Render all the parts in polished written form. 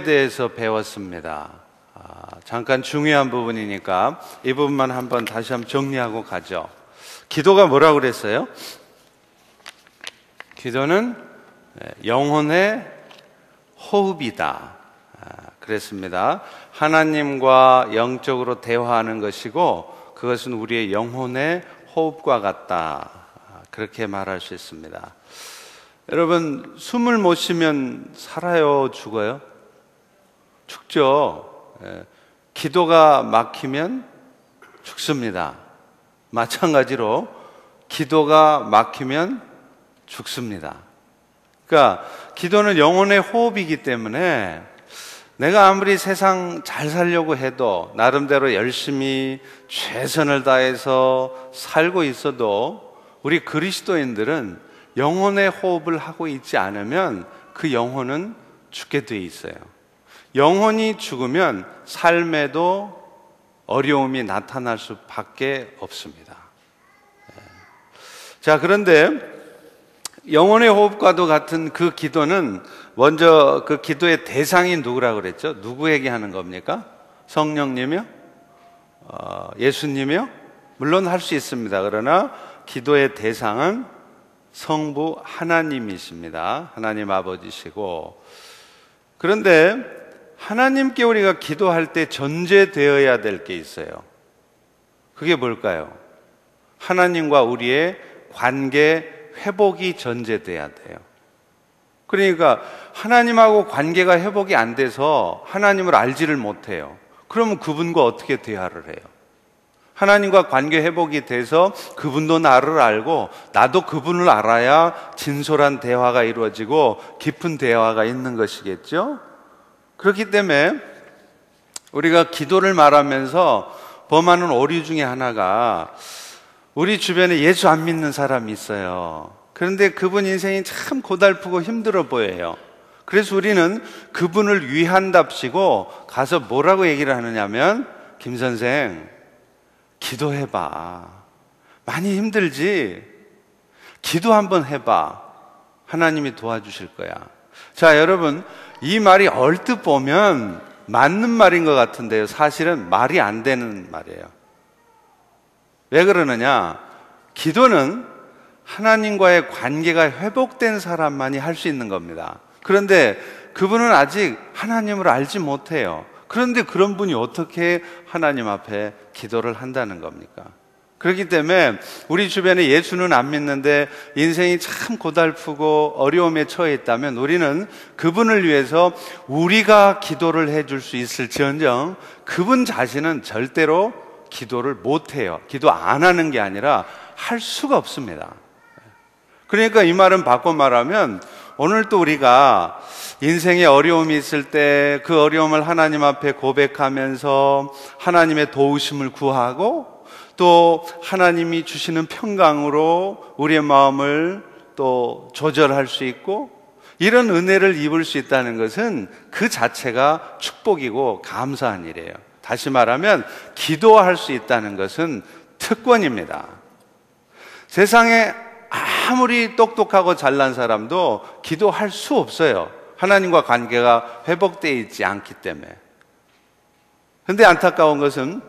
대해서 배웠습니다. 잠깐 중요한 부분이니까 이 부분만 다시 한번 정리하고 가죠. 기도가 뭐라고 그랬어요? 기도는 영혼의 호흡이다 그랬습니다. 하나님과 영적으로 대화하는 것이고 그것은 우리의 영혼의 호흡과 같다, 그렇게 말할 수 있습니다. 여러분, 숨을 못 쉬면 살아요, 죽어요? 죽죠. 기도가 막히면 죽습니다. 마찬가지로 기도가 막히면 죽습니다. 그러니까 기도는 영혼의 호흡이기 때문에 내가 아무리 세상 잘 살려고 해도 나름대로 열심히 최선을 다해서 살고 있어도 우리 그리스도인들은 영혼의 호흡을 하고 있지 않으면 그 영혼은 죽게 돼 있어요. 영혼이 죽으면 삶에도 어려움이 나타날 수밖에 없습니다. 자, 그런데 영혼의 호흡과도 같은 그 기도는 먼저 그 기도의 대상이 누구라고 그랬죠? 누구에게 하는 겁니까? 성령님이요? 예수님이요? 물론 할 수 있습니다. 그러나 기도의 대상은 성부 하나님이십니다. 하나님 아버지시고, 그런데 하나님께 우리가 기도할 때 전제되어야 될 게 있어요. 그게 뭘까요? 하나님과 우리의 관계 회복이 전제돼야 돼요. 그러니까 하나님하고 관계가 회복이 안 돼서 하나님을 알지를 못해요. 그러면 그분과 어떻게 대화를 해요? 하나님과 관계 회복이 돼서 그분도 나를 알고 나도 그분을 알아야 진솔한 대화가 이루어지고 깊은 대화가 있는 것이겠죠? 그렇기 때문에 우리가 기도를 말하면서 범하는 오류 중에 하나가, 우리 주변에 예수 안 믿는 사람이 있어요. 그런데 그분 인생이 참 고달프고 힘들어 보여요. 그래서 우리는 그분을 위한답시고 가서 뭐라고 얘기를 하느냐면, 김 선생, 기도해봐. 많이 힘들지? 기도 한번 해봐. 하나님이 도와주실 거야. 자, 여러분, 이 말이 얼뜻 보면 맞는 말인 것 같은데요, 사실은 말이 안 되는 말이에요. 왜 그러느냐? 기도는 하나님과의 관계가 회복된 사람만이 할 수 있는 겁니다. 그런데 그분은 아직 하나님을 알지 못해요. 그런데 그런 분이 어떻게 하나님 앞에 기도를 한다는 겁니까? 그렇기 때문에 우리 주변에 예수는 안 믿는데 인생이 참 고달프고 어려움에 처해 있다면 우리는 그분을 위해서 우리가 기도를 해줄 수 있을지언정 그분 자신은 절대로 기도를 못해요. 기도 안 하는 게 아니라 할 수가 없습니다. 그러니까 이 말은 바꿔 말하면, 오늘 또 우리가 인생에 어려움이 있을 때 그 어려움을 하나님 앞에 고백하면서 하나님의 도우심을 구하고, 또 하나님이 주시는 평강으로 우리의 마음을 또 조절할 수 있고, 이런 은혜를 입을 수 있다는 것은 그 자체가 축복이고 감사한 일이에요. 다시 말하면 기도할 수 있다는 것은 특권입니다. 세상에 아무리 똑똑하고 잘난 사람도 기도할 수 없어요. 하나님과 관계가 회복되어 있지 않기 때문에. 그런데 안타까운 것은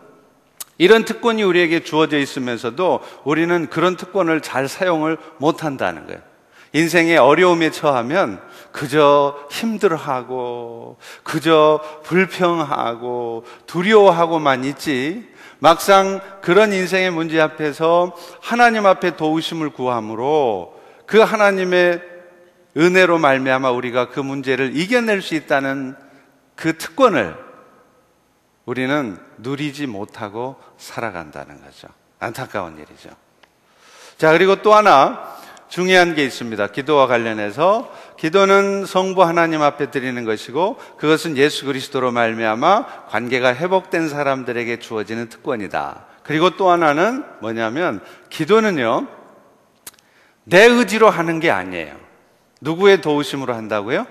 이런 특권이 우리에게 주어져 있으면서도 우리는 그런 특권을 잘 사용을 못한다는 거예요. 인생의 어려움에 처하면 그저 힘들어하고 그저 불평하고 두려워하고만 있지, 막상 그런 인생의 문제 앞에서 하나님 앞에 도우심을 구함으로 그 하나님의 은혜로 말미암아 우리가 그 문제를 이겨낼 수 있다는 그 특권을 우리는 누리지 못하고 살아간다는 거죠. 안타까운 일이죠. 자, 그리고 또 하나 중요한 게 있습니다. 기도와 관련해서 기도는 성부 하나님 앞에 드리는 것이고 그것은 예수 그리스도로 말미암아 관계가 회복된 사람들에게 주어지는 특권이다. 그리고 또 하나는 뭐냐면, 기도는요 내 의지로 하는 게 아니에요. 누구의 도우심으로 한다고요?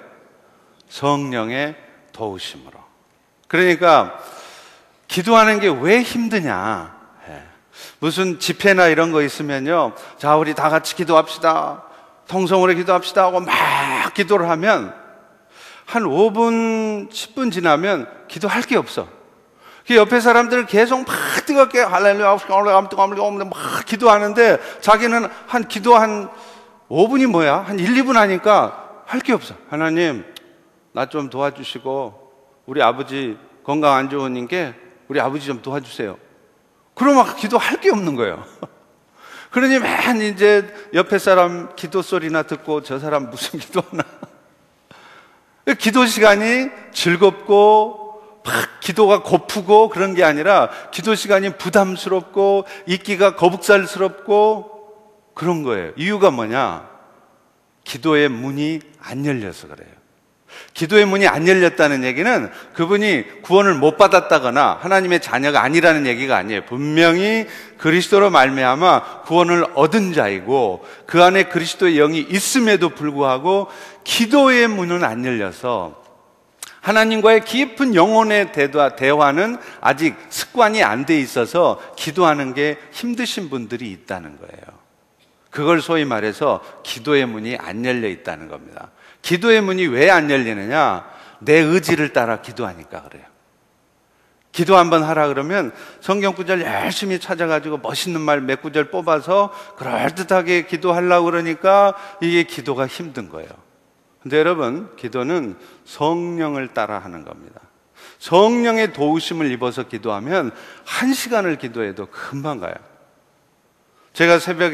성령의 도우심으로. 그러니까 기도하는 게 왜 힘드냐? 무슨 집회나 이런 거 있으면요, 자, 우리 다 같이 기도합시다, 통성으로 기도합시다 하고 막 기도를 하면 한 5분, 10분 지나면 기도할 게 없어. 그 옆에 사람들은 계속 막 뜨겁게 할렐루야, 막 기도하는데 자기는 기도 한 5분이 뭐야? 한 1, 2분 하니까 할 게 없어. 하나님, 나 좀 도와주시고 우리 아버지 건강 안 좋으니까 우리 아버지 좀 도와주세요. 그러면 기도할 게 없는 거예요. 그러니 맨 이제 옆에 사람 기도 소리나 듣고 저 사람 무슨 기도하나. 기도 시간이 즐겁고 막 기도가 고프고 그런 게 아니라 기도 시간이 부담스럽고 있기가 거북살스럽고 그런 거예요. 이유가 뭐냐? 기도의 문이 안 열려서 그래요. 기도의 문이 안 열렸다는 얘기는 그분이 구원을 못 받았다거나 하나님의 자녀가 아니라는 얘기가 아니에요. 분명히 그리스도로 말미암아 구원을 얻은 자이고 그 안에 그리스도의 영이 있음에도 불구하고 기도의 문은 안 열려서 하나님과의 깊은 영혼의 대화는 아직 습관이 안 돼 있어서 기도하는 게 힘드신 분들이 있다는 거예요. 그걸 소위 말해서 기도의 문이 안 열려 있다는 겁니다. 기도의 문이 왜 안 열리느냐? 내 의지를 따라 기도하니까 그래요. 기도 한번 하라 그러면 성경 구절 열심히 찾아가지고 멋있는 말 몇 구절 뽑아서 그럴듯하게 기도하려고 그러니까 이게 기도가 힘든 거예요. 근데 여러분, 기도는 성령을 따라 하는 겁니다. 성령의 도우심을 입어서 기도하면 1시간을 기도해도 금방 가요. 제가 새벽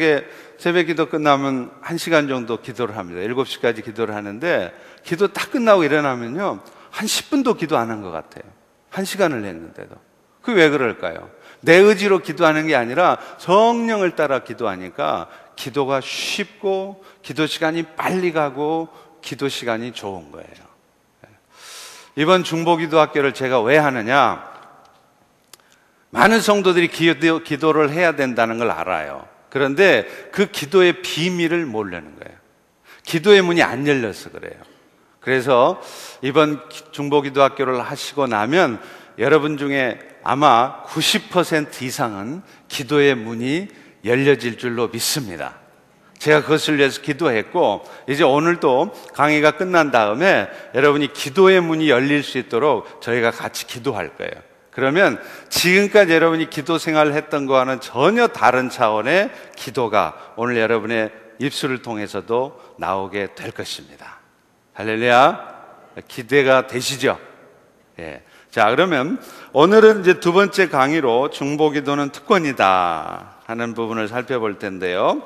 기도 끝나면 1시간 정도 기도를 합니다. 7시까지 기도를 하는데 기도 딱 끝나고 일어나면요 한 10분도 기도 안 한 것 같아요. 1시간을 했는데도. 그게 왜 그럴까요? 내 의지로 기도하는 게 아니라 성령을 따라 기도하니까 기도가 쉽고 기도 시간이 빨리 가고 기도 시간이 좋은 거예요. 이번 중보기도학교를 제가 왜 하느냐? 많은 성도들이 기도를 해야 된다는 걸 알아요. 그런데 그 기도의 비밀을 모르는 거예요. 기도의 문이 안 열려서 그래요. 그래서 이번 중보기도학교를 하시고 나면 여러분 중에 아마 90% 이상은 기도의 문이 열려질 줄로 믿습니다. 제가 그것을 위해서 기도했고 이제 오늘도 강의가 끝난 다음에 여러분이 기도의 문이 열릴 수 있도록 저희가 같이 기도할 거예요. 그러면 지금까지 여러분이 기도 생활을 했던 거와는 전혀 다른 차원의 기도가 오늘 여러분의 입술을 통해서도 나오게 될 것입니다. 할렐루야. 기대가 되시죠? 예. 자, 그러면 오늘은 이제 두 번째 강의로 중보기도는 특권이다 하는 부분을 살펴볼 텐데요.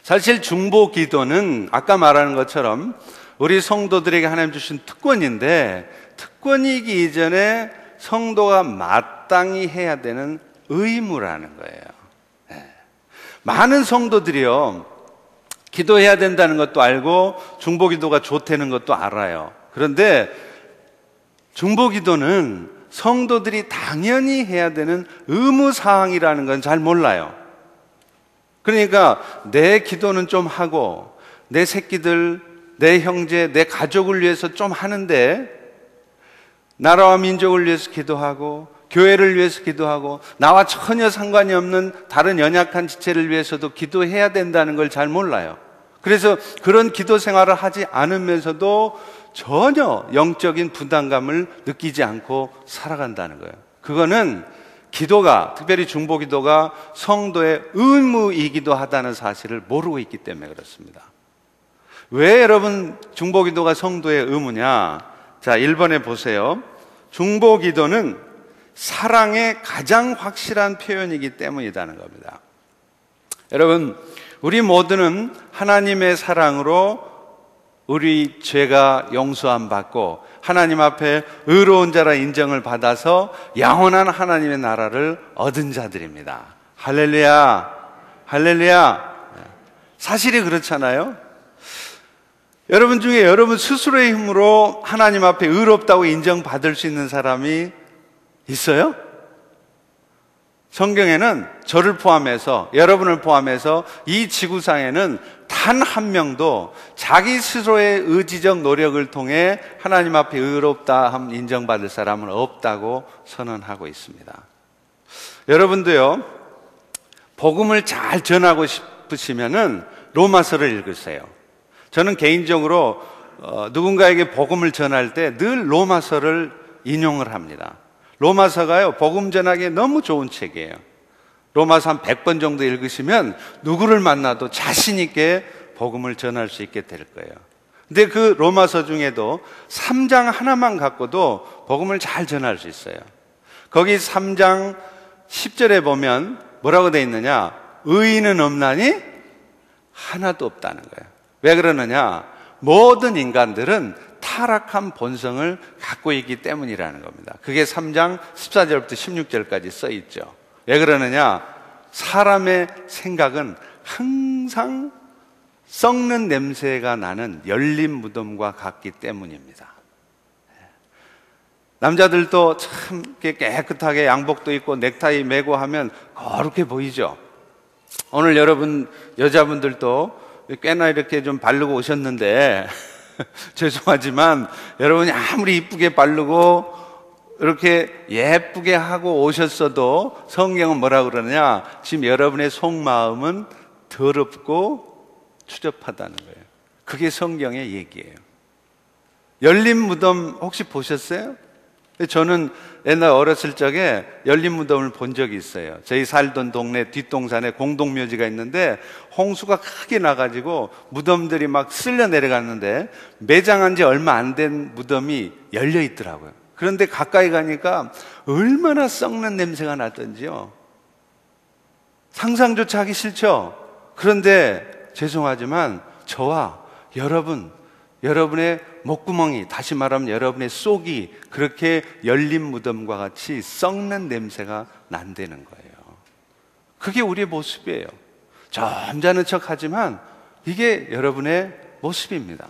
사실 중보기도는 아까 말하는 것처럼 우리 성도들에게 하나님 주신 특권인데 특권이기 이전에 성도가 마땅히 해야 되는 의무라는 거예요. 네. 많은 성도들이요 기도해야 된다는 것도 알고 중보기도가 좋다는 것도 알아요. 그런데 중보기도는 성도들이 당연히 해야 되는 의무사항이라는 건 잘 몰라요. 그러니까 내 기도는 좀 하고 내 새끼들, 내 형제, 내 가족을 위해서 좀 하는데 나라와 민족을 위해서 기도하고 교회를 위해서 기도하고 나와 전혀 상관이 없는 다른 연약한 지체를 위해서도 기도해야 된다는 걸 잘 몰라요. 그래서 그런 기도 생활을 하지 않으면서도 전혀 영적인 부담감을 느끼지 않고 살아간다는 거예요. 그거는 기도가, 특별히 중보기도가 성도의 의무이기도 하다는 사실을 모르고 있기 때문에 그렇습니다. 왜 여러분 중보기도가 성도의 의무냐? 자, 1번에 보세요. 중보기도는 사랑의 가장 확실한 표현이기 때문이라는 겁니다. 여러분, 우리 모두는 하나님의 사랑으로 우리 죄가 용서함 받고 하나님 앞에 의로운 자라 인정을 받아서 영원한 하나님의 나라를 얻은 자들입니다. 할렐루야, 할렐루야. 사실이 그렇잖아요. 여러분 중에 여러분 스스로의 힘으로 하나님 앞에 의롭다고 인정받을 수 있는 사람이 있어요? 성경에는 저를 포함해서, 여러분을 포함해서 이 지구상에는 단 한 명도 자기 스스로의 의지적 노력을 통해 하나님 앞에 의롭다 함 인정받을 사람은 없다고 선언하고 있습니다. 여러분도요, 복음을 잘 전하고 싶으시면은 로마서를 읽으세요. 저는 개인적으로 누군가에게 복음을 전할 때 늘 로마서를 인용을 합니다. 로마서가요, 복음 전하기에 너무 좋은 책이에요. 로마서 한 100번 정도 읽으시면 누구를 만나도 자신 있게 복음을 전할 수 있게 될 거예요. 근데 그 로마서 중에도 3장 하나만 갖고도 복음을 잘 전할 수 있어요. 거기 3장 10절에 보면 뭐라고 돼 있느냐? 의인은 없나니 하나도 없다는 거예요. 왜 그러느냐? 모든 인간들은 타락한 본성을 갖고 있기 때문이라는 겁니다. 그게 3장 14절부터 16절까지 써 있죠. 왜 그러느냐? 사람의 생각은 항상 썩는 냄새가 나는 열린 무덤과 같기 때문입니다. 남자들도 참 깨끗하게 양복도 입고 넥타이 매고 하면 거룩해 보이죠. 오늘 여러분 여자분들도 꽤나 이렇게 좀 바르고 오셨는데 죄송하지만 여러분이 아무리 이쁘게 바르고 이렇게 예쁘게 하고 오셨어도 성경은 뭐라 그러느냐? 지금 여러분의 속마음은 더럽고 추접하다는 거예요. 그게 성경의 얘기예요. 열린 무덤 혹시 보셨어요? 저는 옛날 어렸을 적에 열린 무덤을 본 적이 있어요. 저희 살던 동네 뒷동산에 공동묘지가 있는데 홍수가 크게 나가지고 무덤들이 막 쓸려 내려갔는데 매장한 지 얼마 안 된 무덤이 열려 있더라고요. 그런데 가까이 가니까 얼마나 썩는 냄새가 났던지요. 상상조차 하기 싫죠? 그런데 죄송하지만 저와 여러분의 목구멍이, 다시 말하면 여러분의 속이 그렇게 열린 무덤과 같이 썩는 냄새가 난다는 거예요. 그게 우리의 모습이에요. 점잖은 척 하지만 이게 여러분의 모습입니다.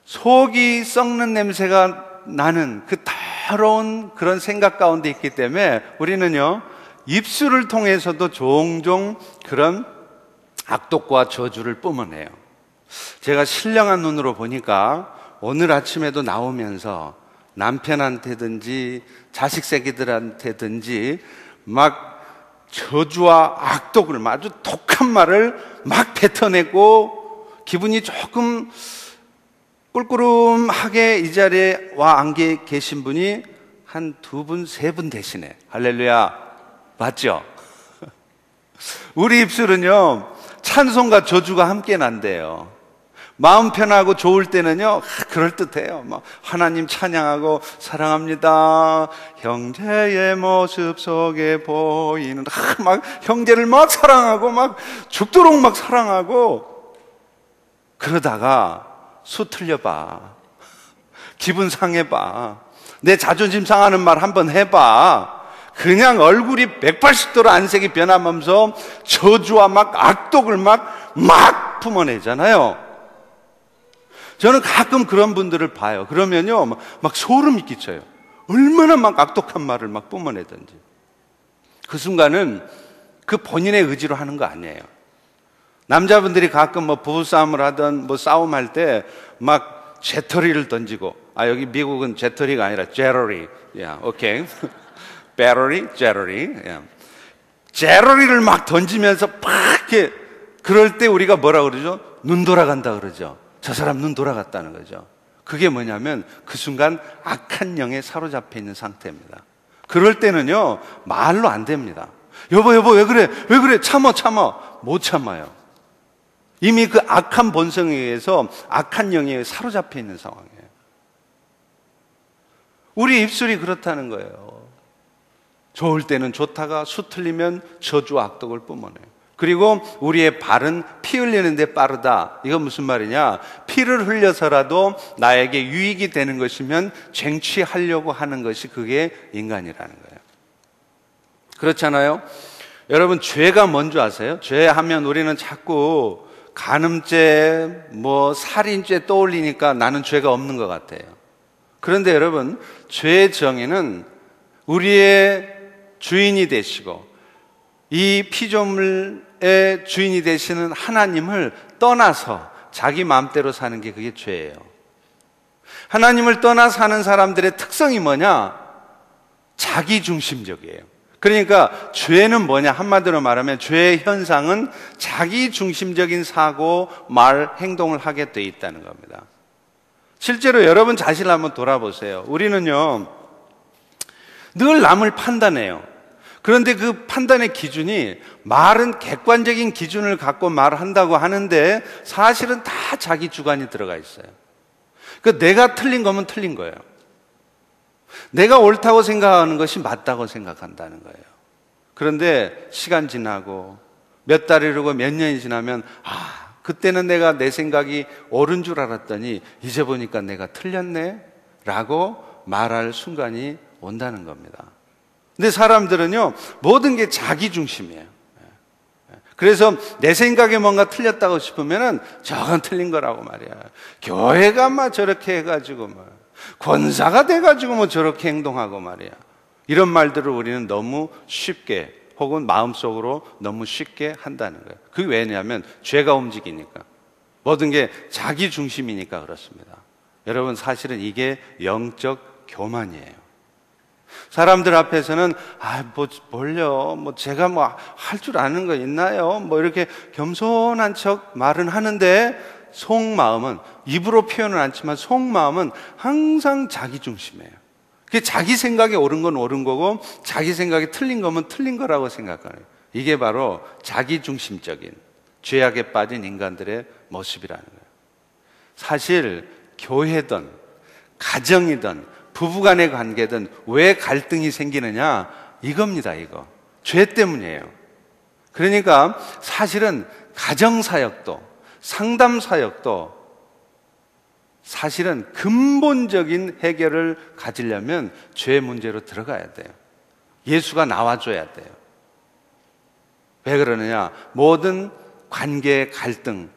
속이 썩는 냄새가 나는 그 더러운 그런 생각 가운데 있기 때문에 우리는요, 입술을 통해서도 종종 그런 악독과 저주를 뿜어내요. 제가 신령한 눈으로 보니까 오늘 아침에도 나오면서 남편한테든지 자식 새끼들한테든지 막 저주와 악독을, 아주 독한 말을 막 뱉어내고 기분이 조금 꿀꿀음하게 이 자리에 와 앉게 계신 분이 한 2분, 3분 되시네. 할렐루야. 맞죠? 우리 입술은요, 찬송과 저주가 함께 난대요. 마음 편하고 좋을 때는요, 그럴듯해요. 막 하나님 찬양하고 사랑합니다. 형제의 모습 속에 보이는, 막 형제를 막 사랑하고 막 죽도록 막 사랑하고, 그러다가 수 틀려봐. 기분 상해봐. 내 자존심 상하는 말 한번 해봐. 그냥 얼굴이 180도로 안색이 변하면서 저주와 막 악독을 막 품어내잖아요. 저는 가끔 그런 분들을 봐요. 그러면요, 막 소름이 끼쳐요. 얼마나 막 악독한 말을 막 뿜어내든지. 그 순간은 그 본인의 의지로 하는 거 아니에요. 남자분들이 가끔 뭐 부부싸움을 하든 뭐 싸움할 때 막 재터리를 던지고, 여기 미국은 재터리가 아니라 제러리. 오케이. 배터리, 제러리. 제러리를 막 던지면서 팍 이렇게, 그럴 때 우리가 뭐라 그러죠? 눈 돌아간다 그러죠. 저 사람 눈 돌아갔다는 거죠. 그게 뭐냐면 그 순간 악한 영에 사로잡혀 있는 상태입니다. 그럴 때는요, 말로 안 됩니다. 여보 왜 그래 참아 못 참아요. 이미 그 악한 본성에 의해서 악한 영에 사로잡혀 있는 상황이에요. 우리 입술이 그렇다는 거예요. 좋을 때는 좋다가 수 틀리면 저주 악독을 뿜어내요. 그리고 우리의 발은 피 흘리는데 빠르다. 이건 무슨 말이냐? 피를 흘려서라도 나에게 유익이 되는 것이면 쟁취하려고 하는 것이 그게 인간이라는 거예요. 그렇잖아요? 여러분, 죄가 뭔지 아세요? 죄하면 우리는 자꾸 간음죄, 살인죄 떠올리니까 나는 죄가 없는 것 같아요. 그런데 여러분, 죄의 정의는 우리의 주인이 되시고 이 피조물의 주인이 되시는 하나님을 떠나서 자기 마음대로 사는 게 그게 죄예요. 하나님을 떠나 사는 사람들의 특성이 뭐냐? 자기중심적이에요. 그러니까 죄는 뭐냐? 한마디로 말하면 죄의 현상은 자기 중심적인 사고, 말, 행동을 하게 돼 있다는 겁니다. 실제로 여러분 자신을 한번 돌아보세요. 우리는요, 늘 남을 판단해요. 그런데 그 판단의 기준이, 말은 객관적인 기준을 갖고 말을 한다고 하는데 사실은 다 자기 주관이 들어가 있어요. 그 내가 틀린 거면 틀린 거예요. 내가 옳다고 생각하는 것이 맞다고 생각한다는 거예요. 그런데 시간 지나고 몇 달이 흐르고 몇 년이 지나면 그때는 내가 내 생각이 옳은 줄 알았더니 이제 보니까 내가 틀렸네 라고 말할 순간이 온다는 겁니다. 근데 사람들은요, 모든 게 자기 중심이에요. 그래서 내 생각에 뭔가 틀렸다고 싶으면은 저건 틀린 거라고 말이야. 교회가 막 저렇게 해가지고 권사가 돼가지고 저렇게 행동하고 말이야. 이런 말들을 우리는 너무 쉽게, 혹은 마음속으로 너무 쉽게 한다는 거예요. 그게 왜냐하면 죄가 움직이니까, 모든 게 자기 중심이니까 그렇습니다. 여러분, 사실은 이게 영적 교만이에요. 사람들 앞에서는 뭘요? 제가 할 줄 아는 거 있나요? 이렇게 겸손한 척 말은 하는데 속마음은, 입으로 표현은 않지만 속마음은 항상 자기 중심이에요. 그게 자기 생각이 옳은 건 옳은 거고 자기 생각이 틀린 거면 틀린 거라고 생각하는, 이게 바로 자기 중심적인 죄악에 빠진 인간들의 모습이라는 거예요. 사실 교회든 가정이든 부부간의 관계든 왜 갈등이 생기느냐, 이겁니다. 이거 죄 때문이에요. 그러니까 사실은 가정사역도 상담사역도 사실은 근본적인 해결을 가지려면 죄 문제로 들어가야 돼요. 예수가 나와줘야 돼요. 왜 그러느냐? 모든 관계의 갈등,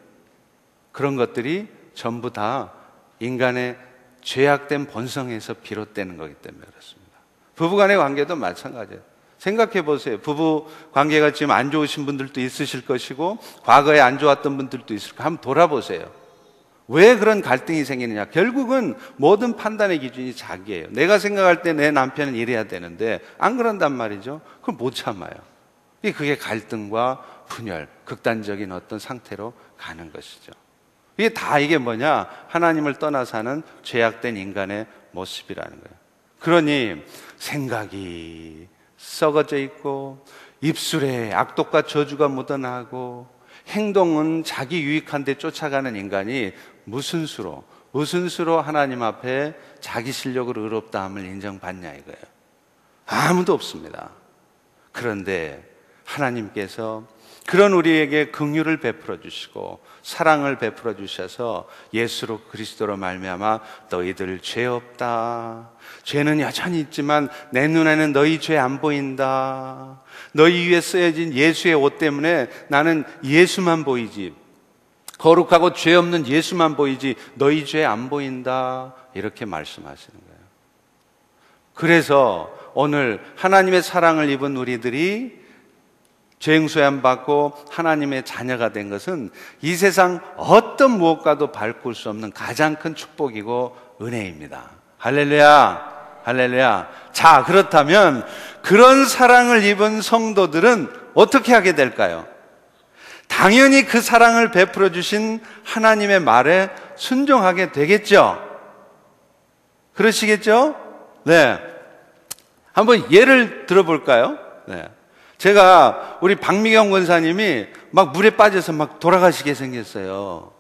그런 것들이 전부 다 인간의 죄악된 본성에서 비롯되는 거기 때문에 그렇습니다. 부부간의 관계도 마찬가지예요. 생각해 보세요. 부부 관계가 지금 안 좋으신 분들도 있으실 것이고 과거에 안 좋았던 분들도 있을 거예요. 한번 돌아보세요. 왜 그런 갈등이 생기느냐? 결국은 모든 판단의 기준이 자기예요. 내가 생각할 때 내 남편은 이래야 되는데 안 그런단 말이죠. 그걸 못 참아요. 그게 갈등과 분열, 극단적인 어떤 상태로 가는 것이죠. 이게 뭐냐? 하나님을 떠나 사는 죄악된 인간의 모습이라는 거예요. 그러니 생각이 썩어져 있고 입술에 악독과 저주가 묻어나고 행동은 자기 유익한 데 쫓아가는 인간이 무슨 수로 하나님 앞에 자기 실력으로 의롭다함을 인정받냐 이거예요. 아무도 없습니다. 그런데 하나님께서 그런 우리에게 긍휼을 베풀어 주시고 사랑을 베풀어 주셔서 예수로 그리스도로 말미암아 너희들 죄 없다, 죄는 여전히 있지만 내 눈에는 너희 죄 안 보인다, 너희 위에 쓰여진 예수의 옷 때문에 나는 예수만 보이지, 거룩하고 죄 없는 예수만 보이지 너희 죄 안 보인다, 이렇게 말씀하시는 거예요. 그래서 오늘 하나님의 사랑을 입은 우리들이 죄응수함 받고 하나님의 자녀가 된 것은 이 세상 어떤 무엇과도 바꿀 수 없는 가장 큰 축복이고 은혜입니다. 할렐루야, 할렐루야. 자, 그렇다면 그런 사랑을 입은 성도들은 어떻게 하게 될까요? 당연히 그 사랑을 베풀어 주신 하나님의 말에 순종하게 되겠죠. 그러시겠죠? 네. 한번 예를 들어볼까요? 네. 제가 우리 박미경 권사님이 막 물에 빠져서 막 돌아가시게 생겼어요.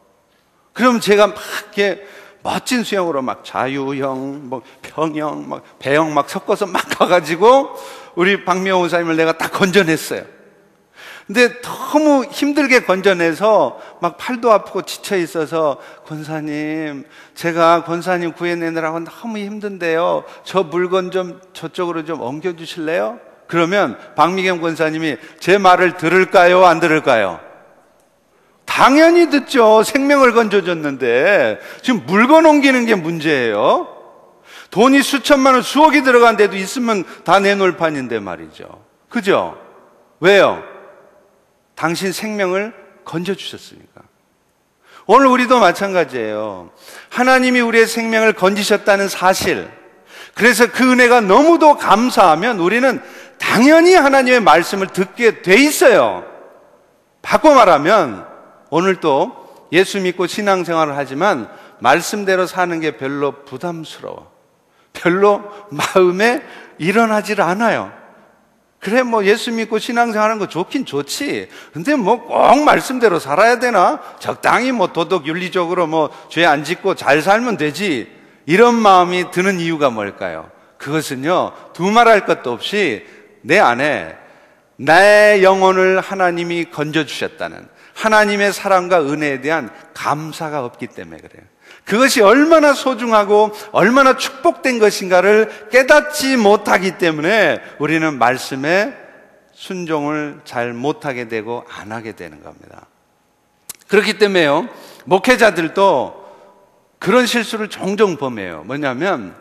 그럼 제가 막 이렇게 멋진 수영으로 막 자유형, 평형, 배형 막 섞어서 막 가가지고 우리 박미경 권사님을 내가 딱 건져냈어요. 근데 너무 힘들게 건져내서 막 팔도 아프고 지쳐 있어서 권사님, 제가 권사님 구해내느라고 너무 힘든데요. 저 물건 좀 저쪽으로 좀 옮겨주실래요? 그러면 박미경 권사님이 제 말을 들을까요? 안 들을까요? 당연히 듣죠. 생명을 건져줬는데 지금 물건 옮기는 게 문제예요. 돈이 수천만 원, 수억이 들어간 데도 있으면 다 내놓을 판인데 말이죠. 그죠? 왜요? 당신 생명을 건져주셨으니까. 오늘 우리도 마찬가지예요. 하나님이 우리의 생명을 건지셨다는 사실, 그래서 그 은혜가 너무도 감사하면 우리는 당연히 하나님의 말씀을 듣게 돼 있어요. 바꿔 말하면 오늘도 예수 믿고 신앙생활을 하지만 말씀대로 사는 게 별로 부담스러워. 별로 마음에 일어나질 않아요. 그래, 뭐 예수 믿고 신앙생활하는 거 좋긴 좋지. 근데 뭐 꼭 말씀대로 살아야 되나? 적당히 뭐 도덕 윤리적으로 뭐 죄 안 짓고 잘 살면 되지. 이런 마음이 드는 이유가 뭘까요? 그것은요, 두말할 것도 없이 내 안에 나의 영혼을 하나님이 건져주셨다는 하나님의 사랑과 은혜에 대한 감사가 없기 때문에 그래요. 그것이 얼마나 소중하고 얼마나 축복된 것인가를 깨닫지 못하기 때문에 우리는 말씀에 순종을 잘 못하게 되고 안 하게 되는 겁니다. 그렇기 때문에요, 목회자들도 그런 실수를 종종 범해요. 뭐냐면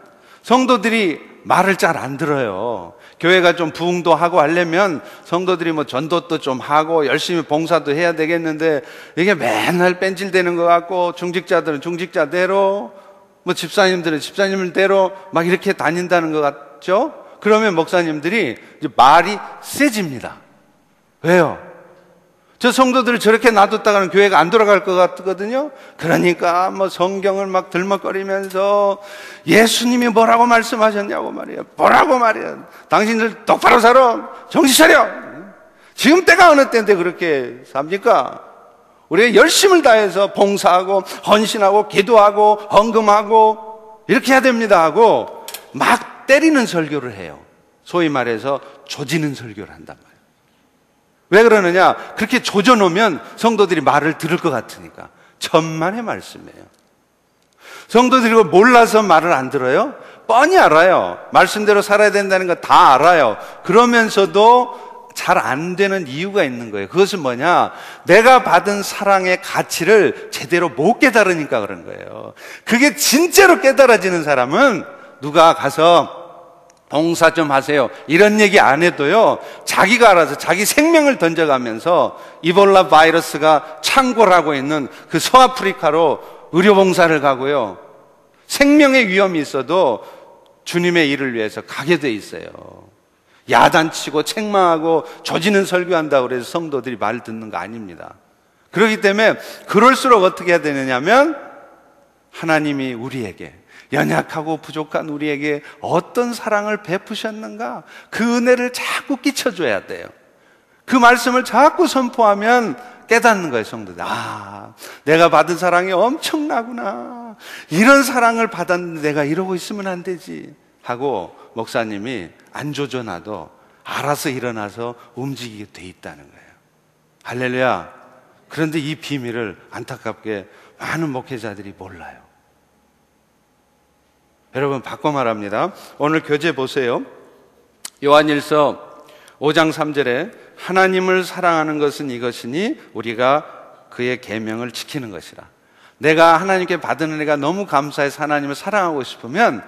성도들이 말을 잘 안 들어요. 교회가 좀 부흥도 하고 하려면 성도들이 뭐 전도도 좀 하고 열심히 봉사도 해야 되겠는데 이게 맨날 뺀질되는 것 같고, 중직자들은 중직자대로, 뭐 집사님들은 집사님들대로 막 이렇게 다닌다는 것 같죠? 그러면 목사님들이 이제 말이 세집니다. 왜요? 저 성도들을 저렇게 놔뒀다가는 교회가 안 돌아갈 것 같거든요. 그러니까 뭐 성경을 막 들먹거리면서 예수님이 뭐라고 말씀하셨냐고 말이에요. 뭐라고 말이에요. 당신들 똑바로 살아. 정신 차려. 지금 때가 어느 때인데 그렇게 삽니까? 우리가 열심을 다해서 봉사하고 헌신하고 기도하고 헌금하고 이렇게 해야 됩니다 하고 막 때리는 설교를 해요. 소위 말해서 조지는 설교를 한단 말이에요. 왜 그러느냐? 그렇게 조져놓으면 성도들이 말을 들을 것 같으니까. 천만의 말씀이에요. 성도들이 몰라서 말을 안 들어요? 뻔히 알아요. 말씀대로 살아야 된다는 거 다 알아요. 그러면서도 잘 안 되는 이유가 있는 거예요. 그것은 뭐냐? 내가 받은 사랑의 가치를 제대로 못 깨달으니까 그런 거예요. 그게 진짜로 깨달아지는 사람은 누가 가서 봉사 좀 하세요 이런 얘기 안 해도요, 자기가 알아서 자기 생명을 던져가면서 이볼라 바이러스가 창궐하고 있는 그 서아프리카로 의료봉사를 가고요, 생명의 위험이 있어도 주님의 일을 위해서 가게 돼 있어요. 야단치고 책망하고 조지는 설교한다고 그래서 성도들이 말 듣는 거 아닙니다. 그렇기 때문에 그럴수록 어떻게 해야 되느냐면 하나님이 우리에게, 연약하고 부족한 우리에게 어떤 사랑을 베푸셨는가, 그 은혜를 자꾸 끼쳐줘야 돼요. 그 말씀을 자꾸 선포하면 깨닫는 거예요, 성도들. 아, 내가 받은 사랑이 엄청나구나. 이런 사랑을 받았는데 내가 이러고 있으면 안 되지 하고 목사님이 안 조져놔도 알아서 일어나서 움직이게 돼 있다는 거예요. 할렐루야. 그런데 이 비밀을 안타깝게 많은 목회자들이 몰라요. 여러분, 바꿔 말합니다. 오늘 교재 보세요. 요한일서 5장 3절에 하나님을 사랑하는 것은 이것이니 우리가 그의 계명을 지키는 것이라. 내가 하나님께 받은 은혜가 너무 감사해서 하나님을 사랑하고 싶으면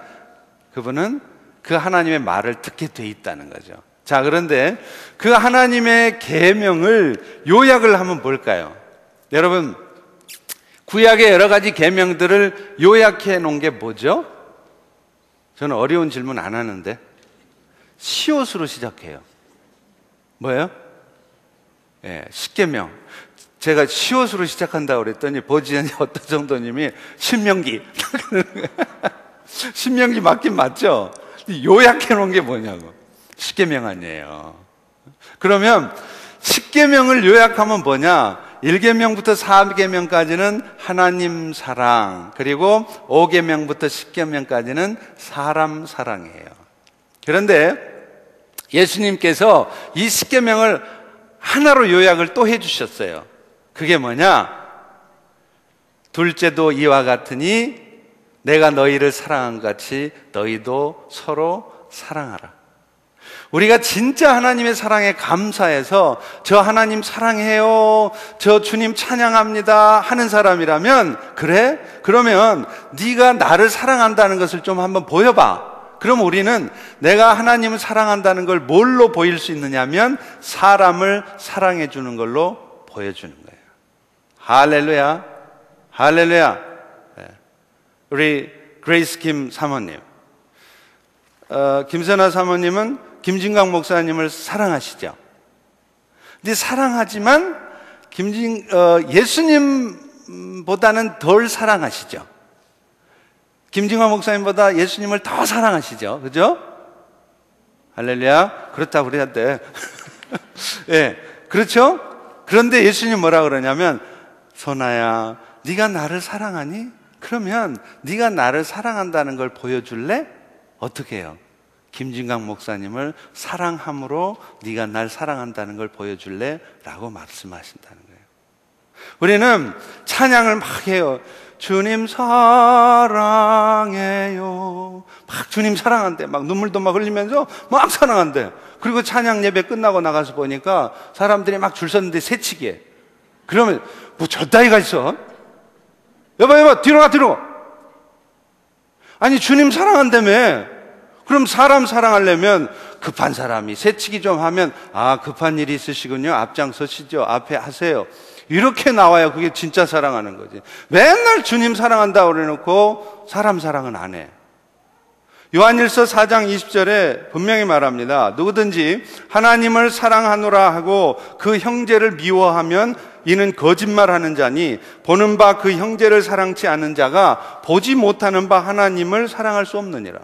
그분은 그 하나님의 말을 듣게 돼 있다는 거죠. 자, 그런데 그 하나님의 계명을 요약을 하면 뭘까요? 여러분, 구약의 여러 가지 계명들을 요약해 놓은 게 뭐죠? 저는 어려운 질문 안 하는데 시옷으로 시작해요. 뭐예요? 예, 십계명. 제가 시옷으로 시작한다고 그랬더니 버지연이 어떤 정도님이 신명기. 신명기 맞긴 맞죠? 요약해 놓은 게 뭐냐고. 십계명 아니에요. 그러면 십계명을 요약하면 뭐냐? 1계명부터 4계명까지는 하나님 사랑, 그리고 5계명부터 10계명까지는 사람 사랑이에요. 그런데 예수님께서 이 10계명을 하나로 요약을 또 해주셨어요. 그게 뭐냐? 둘째도 이와 같으니 내가 너희를 사랑한 것 같이 너희도 서로 사랑하라. 우리가 진짜 하나님의 사랑에 감사해서 저 하나님 사랑해요, 저 주님 찬양합니다 하는 사람이라면, 그래? 그러면 네가 나를 사랑한다는 것을 좀 한번 보여봐. 그럼 우리는 내가 하나님을 사랑한다는 걸 뭘로 보일 수 있느냐면 사람을 사랑해 주는 걸로 보여주는 거예요. 할렐루야, 할렐루야. 우리 그레이스 김 사모님, 김선아 사모님은 김진강 목사님을 사랑하시죠? 근데 사랑하지만 예수님보다는 덜 사랑하시죠? 김진강 목사님보다 예수님을 더 사랑하시죠? 그죠? 할렐루야. 그렇다고 그래야 돼. 예, 그렇죠? 그런데 예수님 뭐라 그러냐면, 선아야, 네가 나를 사랑하니? 그러면 네가 나를 사랑한다는 걸 보여줄래? 어떻게 해요? 김진강 목사님을 사랑함으로 네가 날 사랑한다는 걸 보여줄래? 라고 말씀하신다는 거예요. 우리는 찬양을 막 해요. 주님 사랑해요. 막 주님 사랑한대. 막 눈물도 막 흘리면서 막 사랑한대. 그리고 찬양 예배 끝나고 나가서 보니까 사람들이 막 줄 섰는데 새치기에. 그러면 뭐 저따위가 있어? 여봐 뒤로 가. 아니 주님 사랑한다며. 그럼 사람 사랑하려면 급한 사람이 새치기 좀 하면, 아, 급한 일이 있으시군요, 앞장서시죠, 앞에 하세요, 이렇게 나와야 그게 진짜 사랑하는 거지. 맨날 주님 사랑한다고 그래놓고 사람 사랑은 안 해. 요한일서 4장 20절에 분명히 말합니다. 누구든지 하나님을 사랑하노라 하고 그 형제를 미워하면 이는 거짓말하는 자니, 보는 바 그 형제를 사랑치 않는 자가 보지 못하는 바 하나님을 사랑할 수 없느니라.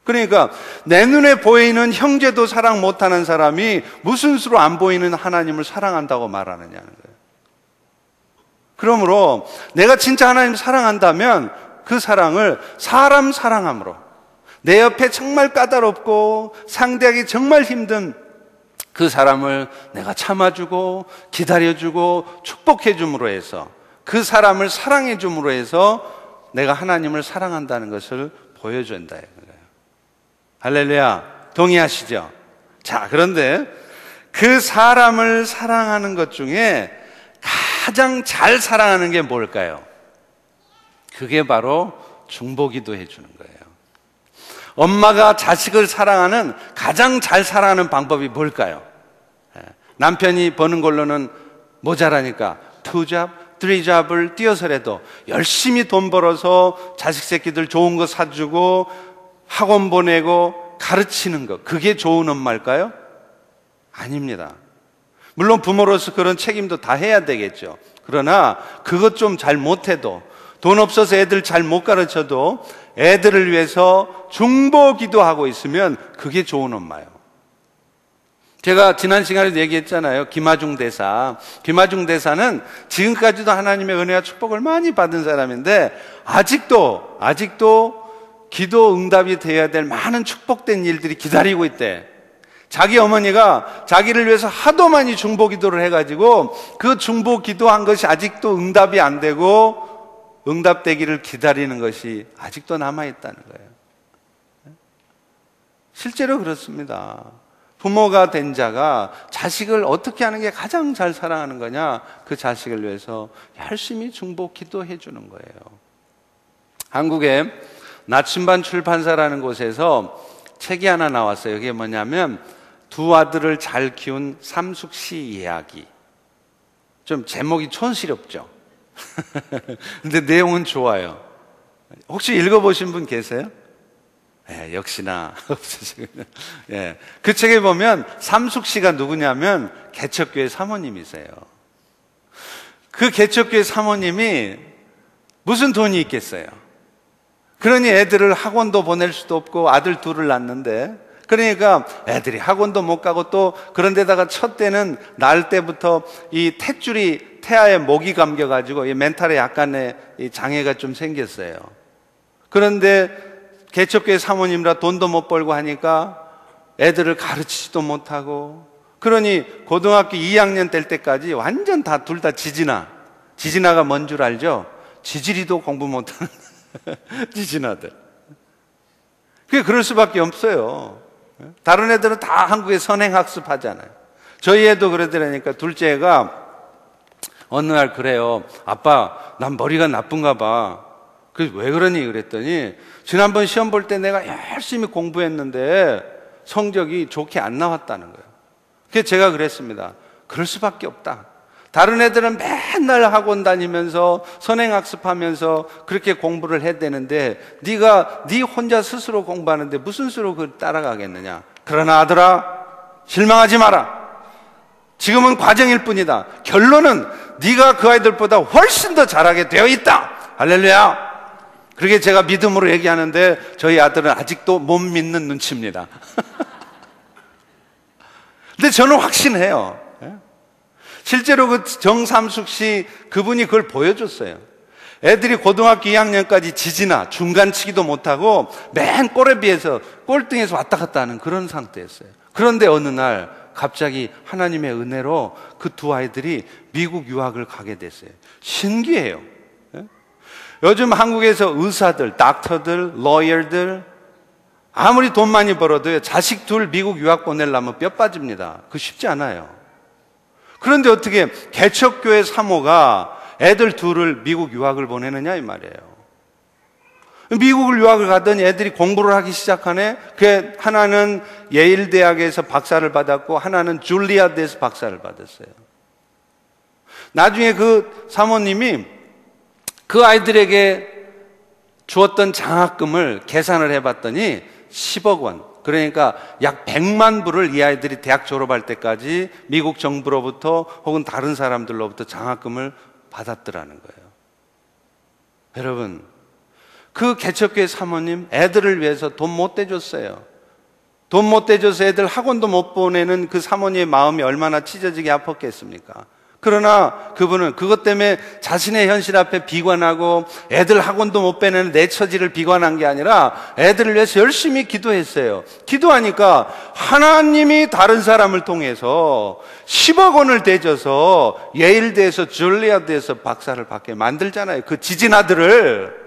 그러니까 내 눈에 보이는 형제도 사랑 못하는 사람이 무슨 수로 안 보이는 하나님을 사랑한다고 말하느냐는 거예요. 그러므로 내가 진짜 하나님을 사랑한다면 그 사랑을 사람 사랑함으로, 내 옆에 정말 까다롭고 상대하기 정말 힘든 그 사람을 내가 참아주고 기다려주고 축복해줌으로 해서, 그 사람을 사랑해줌으로 해서 내가 하나님을 사랑한다는 것을 보여준다. 할렐루야. 동의하시죠? 자, 그런데 그 사람을 사랑하는 것 중에 가장 잘 사랑하는 게 뭘까요? 그게 바로 중보기도 해주는 거예요. 엄마가 자식을 사랑하는, 가장 잘 사랑하는 방법이 뭘까요? 남편이 버는 걸로는 모자라니까 2잡, 3잡을 뛰어서라도 열심히 돈 벌어서 자식 새끼들 좋은 거 사주고 학원 보내고 가르치는 것, 그게 좋은 엄마일까요? 아닙니다. 물론 부모로서 그런 책임도 다 해야 되겠죠. 그러나 그것 좀 잘 못해도, 돈 없어서 애들 잘 못 가르쳐도 애들을 위해서 중보 기도하고 있으면 그게 좋은 엄마예요. 제가 지난 시간에도 얘기했잖아요. 김하중 대사. 김하중 대사는 지금까지도 하나님의 은혜와 축복을 많이 받은 사람인데 아직도 기도 응답이 되어야 될 많은 축복된 일들이 기다리고 있대. 자기 어머니가 자기를 위해서 하도 많이 중보 기도를 해가지고 그 중보 기도한 것이 아직도 응답이 안 되고 응답되기를 기다리는 것이 아직도 남아있다는 거예요. 실제로 그렇습니다. 부모가 된 자가 자식을 어떻게 하는 게 가장 잘 사랑하는 거냐? 그 자식을 위해서 열심히 중보 기도해 주는 거예요. 한국에 나침반 출판사라는 곳에서 책이 하나 나왔어요. 이게 뭐냐면 두 아들을 잘 키운 삼숙씨 이야기. 좀 제목이 촌스럽죠. 근데 내용은 좋아요. 혹시 읽어보신 분 계세요? 네, 역시나 없으시군요. 네, 그 책에 보면 삼숙씨가 누구냐면 개척교회 사모님이세요. 그 개척교회 사모님이 무슨 돈이 있겠어요? 그러니 애들을 학원도 보낼 수도 없고 아들 둘을 낳는데, 그러니까 애들이 학원도 못 가고 또 그런 데다가 첫 때는 낳을 때부터 이 탯줄이 태아에 목이 감겨가지고 이 멘탈에 약간의 이 장애가 좀 생겼어요. 그런데 개척교회 사모님이라 돈도 못 벌고 하니까 애들을 가르치지도 못하고, 그러니 고등학교 2학년 될 때까지 완전 다 둘 다 지진아가 뭔 줄 알죠? 지지리도 공부 못하는 지진아들. 그게 그럴 수밖에 없어요. 다른 애들은 다 한국에 선행학습 하잖아요. 저희 애도 그러더라니까 둘째 애가 어느 날 그래요. 아빠, 난 머리가 나쁜가 봐. 그래서 왜 그러니? 그랬더니 지난번 시험 볼 때 내가 열심히 공부했는데 성적이 좋게 안 나왔다는 거예요. 그래서 제가 그랬습니다. 그럴 수밖에 없다. 다른 애들은 맨날 학원 다니면서 선행학습하면서 그렇게 공부를 해야 되는데 네가 네 혼자 스스로 공부하는데 무슨 수로 그걸 따라가겠느냐. 그러나 아들아, 실망하지 마라. 지금은 과정일 뿐이다. 결론은 네가 그 아이들보다 훨씬 더 잘하게 되어 있다. 할렐루야. 그렇게 제가 믿음으로 얘기하는데 저희 아들은 아직도 못 믿는 눈치입니다. 근데 저는 확신해요. 실제로 그 정삼숙 씨 그분이 그걸 보여줬어요. 애들이 고등학교 2학년까지 지지나 중간치기도 못하고 맨 꼬레비에서 꼴등에서 왔다 갔다 하는 그런 상태였어요. 그런데 어느 날 갑자기 하나님의 은혜로 그 두 아이들이 미국 유학을 가게 됐어요. 신기해요. 요즘 한국에서 의사들, 닥터들, 러이어들 아무리 돈 많이 벌어도요, 자식 둘 미국 유학 보내려면 뼈 빠집니다. 그거 쉽지 않아요. 그런데 어떻게 개척교회 사모가 애들 둘을 미국 유학을 보내느냐 이 말이에요. 미국을 유학을 가더니 애들이 공부를 하기 시작하네. 그 하나는 예일 대학에서 박사를 받았고 하나는 줄리아드에서 박사를 받았어요. 나중에 그 사모님이 그 아이들에게 주었던 장학금을 계산을 해봤더니 10억 원, 그러니까 약 100만 불을 이 아이들이 대학 졸업할 때까지 미국 정부로부터 혹은 다른 사람들로부터 장학금을 받았더라는 거예요. 여러분, 그 개척교회 사모님 애들을 위해서 돈 못 대줬어요. 돈 못 대줘서 애들 학원도 못 보내는 그 사모님의 마음이 얼마나 찢어지게 아팠겠습니까? 그러나 그분은 그것 때문에 자신의 현실 앞에 비관하고 애들 학원도 못 빼내는 내 처지를 비관한 게 아니라 애들을 위해서 열심히 기도했어요. 기도하니까 하나님이 다른 사람을 통해서 10억 원을 대줘서 예일대에서 줄리아드에서 박사를 받게 만들잖아요. 그 지진 아들을.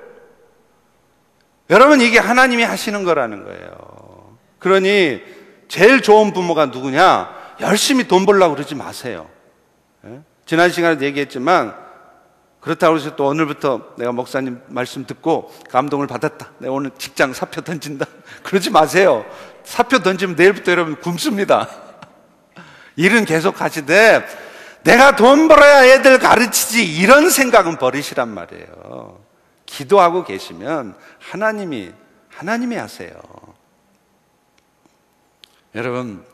여러분, 이게 하나님이 하시는 거라는 거예요. 그러니 제일 좋은 부모가 누구냐? 열심히 돈 벌려고 그러지 마세요. 지난 시간에 얘기했지만 그렇다고 해서 또 오늘부터 내가 목사님 말씀 듣고 감동을 받았다, 내가 오늘 직장 사표 던진다, 그러지 마세요. 사표 던지면 내일부터 여러분 굶습니다. 일은 계속 하시되 내가 돈 벌어야 애들 가르치지, 이런 생각은 버리시란 말이에요. 기도하고 계시면 하나님이 하세요. 여러분,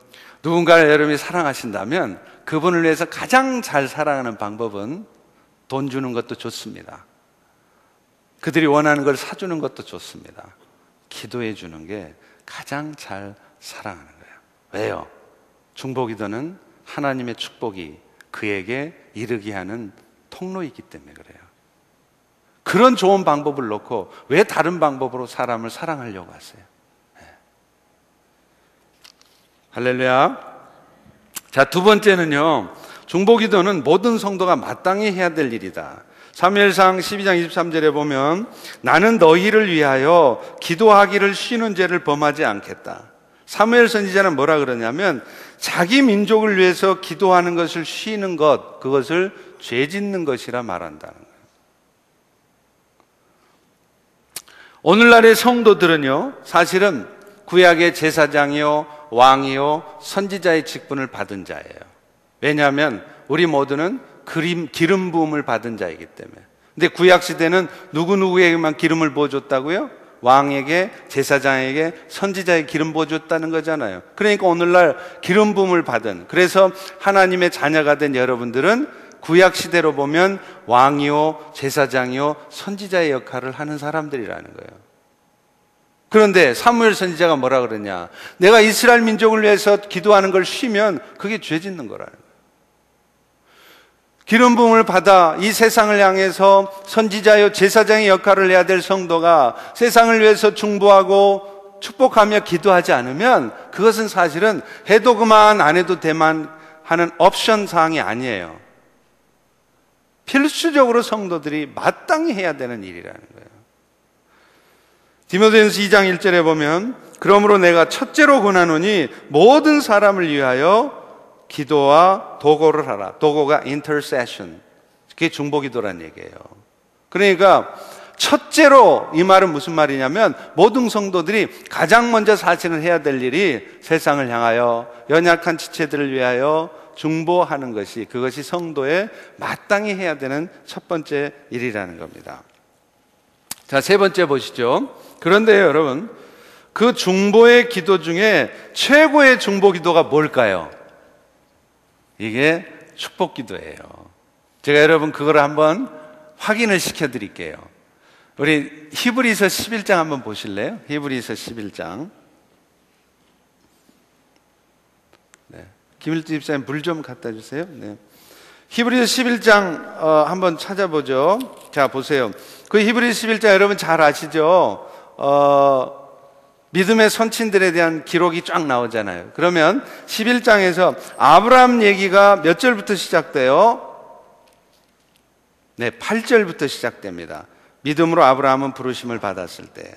누군가를 여러분이 사랑하신다면 그분을 위해서 가장 잘 사랑하는 방법은 돈 주는 것도 좋습니다. 그들이 원하는 걸 사주는 것도 좋습니다. 기도해 주는 게 가장 잘 사랑하는 거예요. 왜요? 중보기도는 하나님의 축복이 그에게 이르게 하는 통로이기 때문에 그래요. 그런 좋은 방법을 놓고 왜 다른 방법으로 사람을 사랑하려고 하세요? 네. 할렐루야. 자, 두 번째는요, 중보기도는 모든 성도가 마땅히 해야 될 일이다. 사무엘상 12장 23절에 보면 나는 너희를 위하여 기도하기를 쉬는 죄를 범하지 않겠다. 사무엘 선지자는 뭐라 그러냐면 자기 민족을 위해서 기도하는 것을 쉬는 것, 그것을 죄 짓는 것이라 말한다는 거예요. 오늘날의 성도들은요, 사실은 구약의 제사장이요, 왕이요, 선지자의 직분을 받은 자예요. 왜냐하면 우리 모두는 기름 부음을 받은 자이기 때문에. 근데 구약 시대는 누구누구에게만 기름을 부어줬다고요? 왕에게, 제사장에게, 선지자에게 기름 부어줬다는 거잖아요. 그러니까 오늘날 기름 부음을 받은, 그래서 하나님의 자녀가 된 여러분들은 구약 시대로 보면 왕이요, 제사장이요, 선지자의 역할을 하는 사람들이라는 거예요. 그런데 사무엘 선지자가 뭐라 그러냐? 내가 이스라엘 민족을 위해서 기도하는 걸 쉬면 그게 죄 짓는 거라는 거예요. 기름 부음을 받아 이 세상을 향해서 선지자요, 제사장의 역할을 해야 될 성도가 세상을 위해서 중보하고 축복하며 기도하지 않으면 그것은 사실은 해도 그만 안 해도 되만 하는 옵션 사항이 아니에요. 필수적으로 성도들이 마땅히 해야 되는 일이라는 거예요. 디모데전서 2장 1절에 보면 그러므로 내가 첫째로 권하노니 모든 사람을 위하여 기도와 도고를 하라. 도고가 intercession, 그게 중보기도란 얘기예요. 그러니까 첫째로, 이 말은 무슨 말이냐면 모든 성도들이 가장 먼저 사실은 해야 될 일이 세상을 향하여, 연약한 지체들을 위하여 중보하는 것이, 그것이 성도의 마땅히 해야 되는 첫 번째 일이라는 겁니다. 자, 세 번째 보시죠. 그런데요, 여러분, 그 중보의 기도 중에 최고의 중보 기도가 뭘까요? 이게 축복 기도예요. 제가 여러분 그걸 한번 확인을 시켜 드릴게요. 우리 히브리서 11장 한번 보실래요? 히브리서 11장. 네. 김일두 집사님 물 좀 갖다 주세요. 네. 히브리서 11장 한번 찾아보죠. 자, 보세요. 그 히브리서 11장 여러분 잘 아시죠? 믿음의 선친들에 대한 기록이 쫙 나오잖아요. 그러면 11장에서 아브라함 얘기가 몇 절부터 시작돼요? 네, 8절부터 시작됩니다. 믿음으로 아브라함은 부르심을 받았을 때.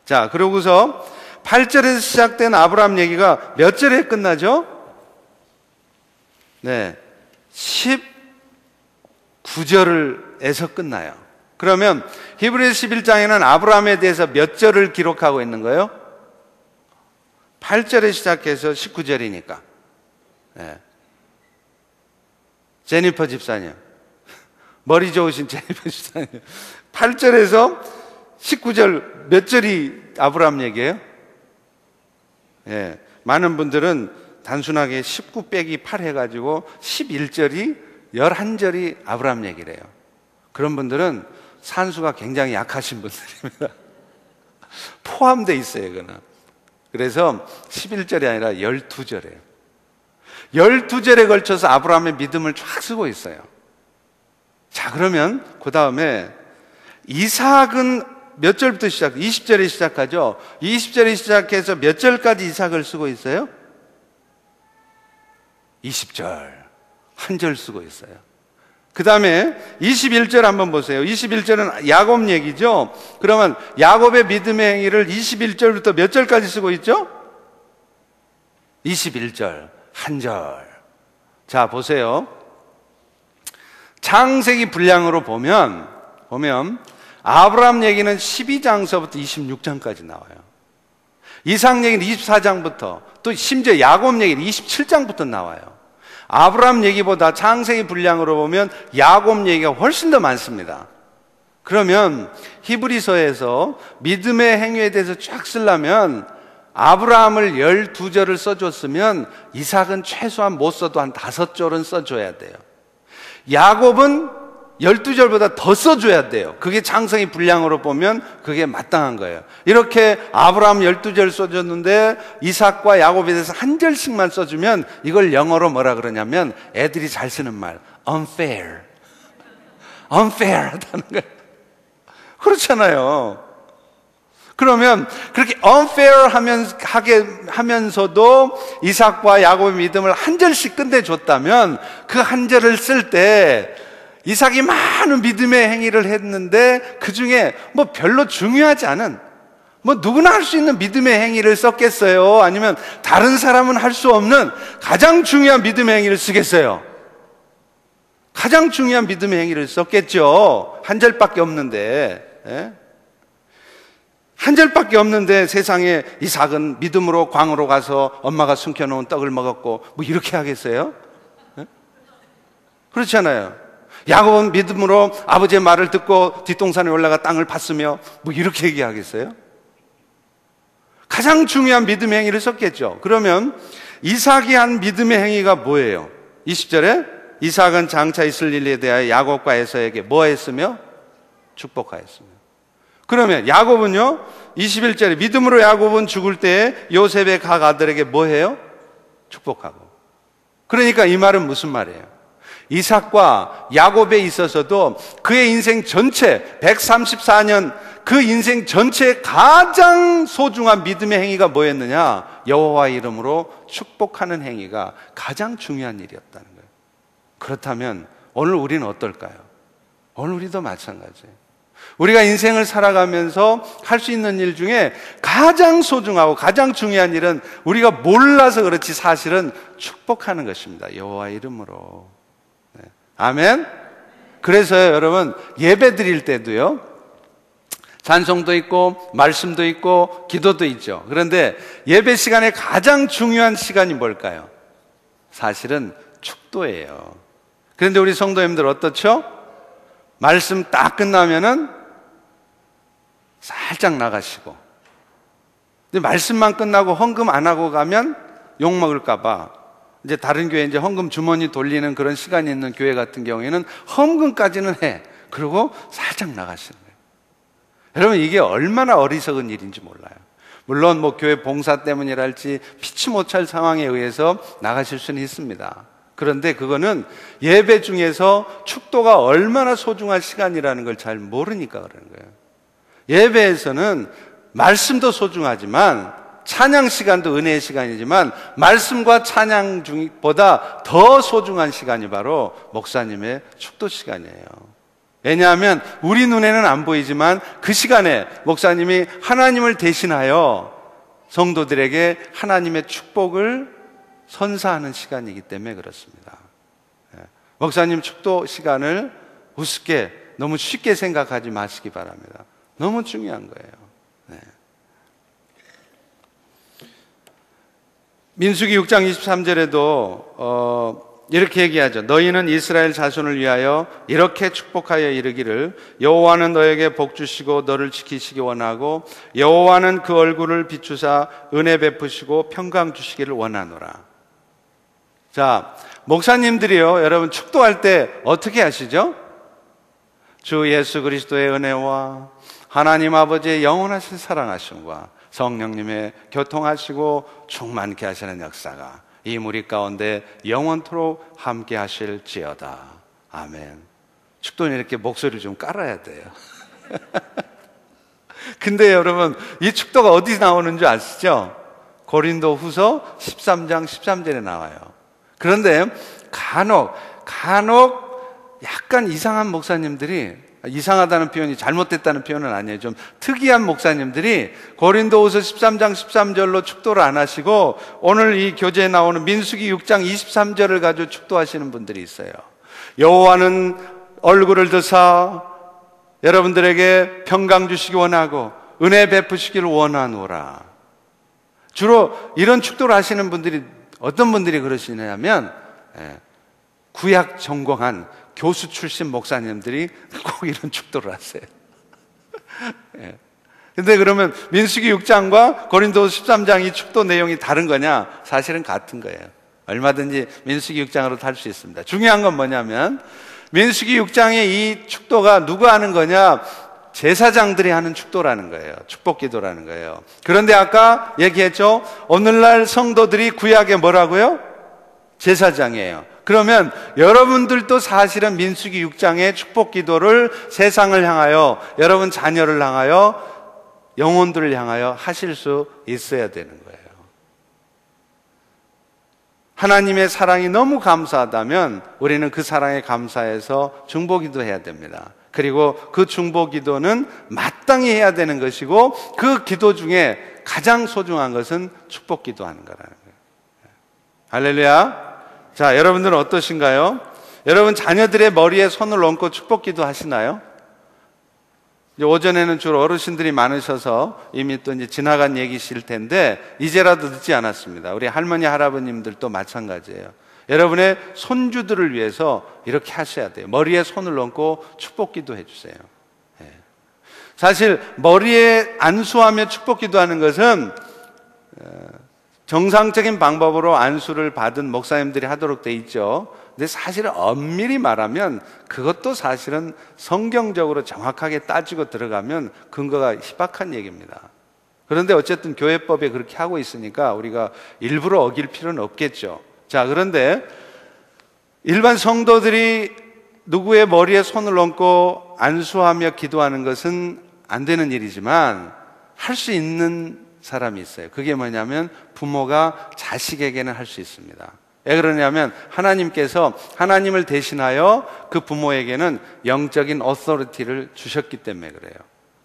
자, 그러고서 8절에서 시작된 아브라함 얘기가 몇 절에 끝나죠? 네, 19절에서 끝나요. 그러면 히브리서 11장에는 아브라함에 대해서 몇 절을 기록하고 있는 거예요? 8절에 시작해서 19절이니까. 네. 제니퍼 집사님, 머리 좋으신 제니퍼 집사님, 8절에서 19절 몇 절이 아브라함 얘기예요? 예, 많은 분들은 단순하게 19 빼기 8 해가지고 11절이 11절이 아브라함 얘기래요. 그런 분들은 산수가 굉장히 약하신 분들입니다. 포함되어 있어요, 그거는. 그래서 11절이 아니라 12절이에요. 12절에 걸쳐서 아브라함의 믿음을 쫙 쓰고 있어요. 자, 그러면 그 다음에 이삭은 몇 절부터 20절에 시작하죠? 20절에 시작해서 몇 절까지 이삭을 쓰고 있어요? 20절. 한 절 쓰고 있어요. 그 다음에 21절 한번 보세요. 21절은 야곱 얘기죠? 그러면 야곱의 믿음의 행위를 21절부터 몇 절까지 쓰고 있죠? 21절. 한 절. 자, 보세요. 창세기 분량으로 보면 아브라함 얘기는 12장서부터 26장까지 나와요. 이삭 얘기는 24장부터, 또 심지어 야곱 얘기는 27장부터 나와요. 아브라함 얘기보다 창세기 분량으로 보면 야곱 얘기가 훨씬 더 많습니다. 그러면 히브리서에서 믿음의 행위에 대해서 쫙 쓰려면 아브라함을 12절을 써줬으면 이삭은 최소한 못 써도 한 5절은 써줘야 돼요. 야곱은 12절보다 더 써줘야 돼요. 그게 창세기 분량으로 보면 그게 마땅한 거예요. 이렇게 아브라함 12절 써줬는데 이삭과 야곱에 대해서 한 절씩만 써주면 이걸 영어로 뭐라 그러냐면 애들이 잘 쓰는 말, unfair. unfair하다는 거예요. 그렇잖아요. 그러면 그렇게 unfair 하면서도 이삭과 야곱의 믿음을 한 절씩 끝내줬다면 그 한 절을 쓸 때 이삭이 많은 믿음의 행위를 했는데 그 중에 뭐 별로 중요하지 않은, 뭐 누구나 할 수 있는 믿음의 행위를 썼겠어요? 아니면 다른 사람은 할 수 없는 가장 중요한 믿음의 행위를 쓰겠어요? 가장 중요한 믿음의 행위를 썼겠죠. 한 절밖에 없는데. 예? 한 절밖에 없는데 세상에 이삭은 믿음으로 광으로 가서 엄마가 숨겨놓은 떡을 먹었고 뭐 이렇게 하겠어요? 예? 그렇잖아요. 야곱은 믿음으로 아버지의 말을 듣고 뒷동산에 올라가 땅을 팠으며 뭐 이렇게 얘기하겠어요? 가장 중요한 믿음의 행위를 썼겠죠. 그러면 이삭이 한 믿음의 행위가 뭐예요? 20절에 이삭은 장차 있을 일에 대하여 야곱과 에서에게 뭐 했으며? 축복하였으며. 그러면 야곱은요, 21절에 믿음으로 야곱은 죽을 때에 요셉의 각 아들에게 뭐 해요? 축복하고. 그러니까 이 말은 무슨 말이에요? 이삭과 야곱에 있어서도 그의 인생 전체 134년 그 인생 전체의 가장 소중한 믿음의 행위가 뭐였느냐? 여호와 이름으로 축복하는 행위가 가장 중요한 일이었다는 거예요. 그렇다면 오늘 우리는 어떨까요? 오늘 우리도 마찬가지예요. 우리가 인생을 살아가면서 할 수 있는 일 중에 가장 소중하고 가장 중요한 일은 우리가 몰라서 그렇지 사실은 축복하는 것입니다. 여호와 이름으로. 네. 아멘. 그래서요, 여러분, 예배 드릴 때도요, 찬송도 있고 말씀도 있고 기도도 있죠. 그런데 예배 시간에 가장 중요한 시간이 뭘까요? 사실은 축도예요. 그런데 우리 성도님들 어떻죠? 말씀 딱 끝나면은 살짝 나가시고, 근데 말씀만 끝나고 헌금 안 하고 가면 욕 먹을까봐 이제 다른 교회 이제 헌금 주머니 돌리는 그런 시간이 있는 교회 같은 경우에는 헌금까지는 해. 그리고 살짝 나가시는 거예요. 여러분, 이게 얼마나 어리석은 일인지 몰라요. 물론 뭐 교회 봉사 때문이랄지 피치 못할 상황에 의해서 나가실 수는 있습니다. 그런데 그거는 예배 중에서 축도가 얼마나 소중한 시간이라는 걸 잘 모르니까 그러는 거예요. 예배에서는 말씀도 소중하지만 찬양 시간도 은혜의 시간이지만 말씀과 찬양 중보다 더 소중한 시간이 바로 목사님의 축도 시간이에요. 왜냐하면 우리 눈에는 안 보이지만 그 시간에 목사님이 하나님을 대신하여 성도들에게 하나님의 축복을 선사하는 시간이기 때문에 그렇습니다. 목사님 축도 시간을 우습게 너무 쉽게 생각하지 마시기 바랍니다. 너무 중요한 거예요. 네. 민수기 6장 23절에도 이렇게 얘기하죠. 너희는 이스라엘 자손을 위하여 이렇게 축복하여 이르기를 여호와는 너에게 복 주시고 너를 지키시기 원하고 여호와는 그 얼굴을 비추사 은혜 베푸시고 평강 주시기를 원하노라. 자, 목사님들이요, 여러분 축도할 때 어떻게 하시죠? 주 예수 그리스도의 은혜와 하나님 아버지의 영원하신 사랑하심과 성령님의 교통하시고 충만케 하시는 역사가 이 무리 가운데 영원토록 함께 하실지어다. 아멘. 축도는 이렇게 목소리를 좀 깔아야 돼요. 근데 여러분, 이 축도가 어디 나오는 줄 아시죠? 고린도 후서 13장 13절에 나와요. 그런데 간혹 약간 이상한 목사님들이, 이상하다는 표현이 잘못됐다는 표현은 아니에요. 좀 특이한 목사님들이 고린도후서 13장 13절로 축도를 안 하시고 오늘 이 교재에 나오는 민수기 6장 23절을 가지고 축도하시는 분들이 있어요. 여호와는 얼굴을 드사 여러분들에게 평강 주시기 원하고 은혜 베푸시기를 원하노라. 주로 이런 축도를 하시는 분들이 어떤 분들이 그러시냐면 구약 전공한 교수 출신 목사님들이 꼭 이런 축도를 하세요. 근데 그러면 민수기 6장과 고린도서 13장 이 축도 내용이 다른 거냐? 사실은 같은 거예요. 얼마든지 민수기 6장으로 탈 수 있습니다. 중요한 건 뭐냐면 민수기 6장의 이 축도가 누가 하는 거냐? 제사장들이 하는 축도라는 거예요. 축복 기도라는 거예요. 그런데 아까 얘기했죠? 오늘날 성도들이 구약에 뭐라고요? 제사장이에요. 그러면 여러분들도 사실은 민수기 6장의 축복 기도를 세상을 향하여, 여러분 자녀를 향하여, 영혼들을 향하여 하실 수 있어야 되는 거예요. 하나님의 사랑이 너무 감사하다면 우리는 그 사랑에 감사해서 중보기도 해야 됩니다. 그리고 그 중보기도는 마땅히 해야 되는 것이고 그 기도 중에 가장 소중한 것은 축복기도하는 거라는 거예요. 할렐루야. 자, 여러분들은 어떠신가요? 여러분 자녀들의 머리에 손을 얹고 축복기도 하시나요? 이제 오전에는 주로 어르신들이 많으셔서 이미 또 이제 지나간 얘기실 텐데 이제라도 늦지 않았습니다. 우리 할머니 할아버님들도 마찬가지예요. 여러분의 손주들을 위해서 이렇게 하셔야 돼요. 머리에 손을 얹고 축복기도 해주세요. 사실 머리에 안수하며 축복기도 하는 것은 정상적인 방법으로 안수를 받은 목사님들이 하도록 돼 있죠. 근데 사실은 엄밀히 말하면 그것도 사실은 성경적으로 정확하게 따지고 들어가면 근거가 희박한 얘기입니다. 그런데 어쨌든 교회법에 그렇게 하고 있으니까 우리가 일부러 어길 필요는 없겠죠. 자, 그런데 일반 성도들이 누구의 머리에 손을 얹고 안수하며 기도하는 것은 안 되는 일이지만 할 수 있는 사람이 있어요. 그게 뭐냐면 부모가 자식에게는 할 수 있습니다. 왜 그러냐면 하나님께서 하나님을 대신하여 그 부모에게는 영적인 어서리티를 주셨기 때문에 그래요.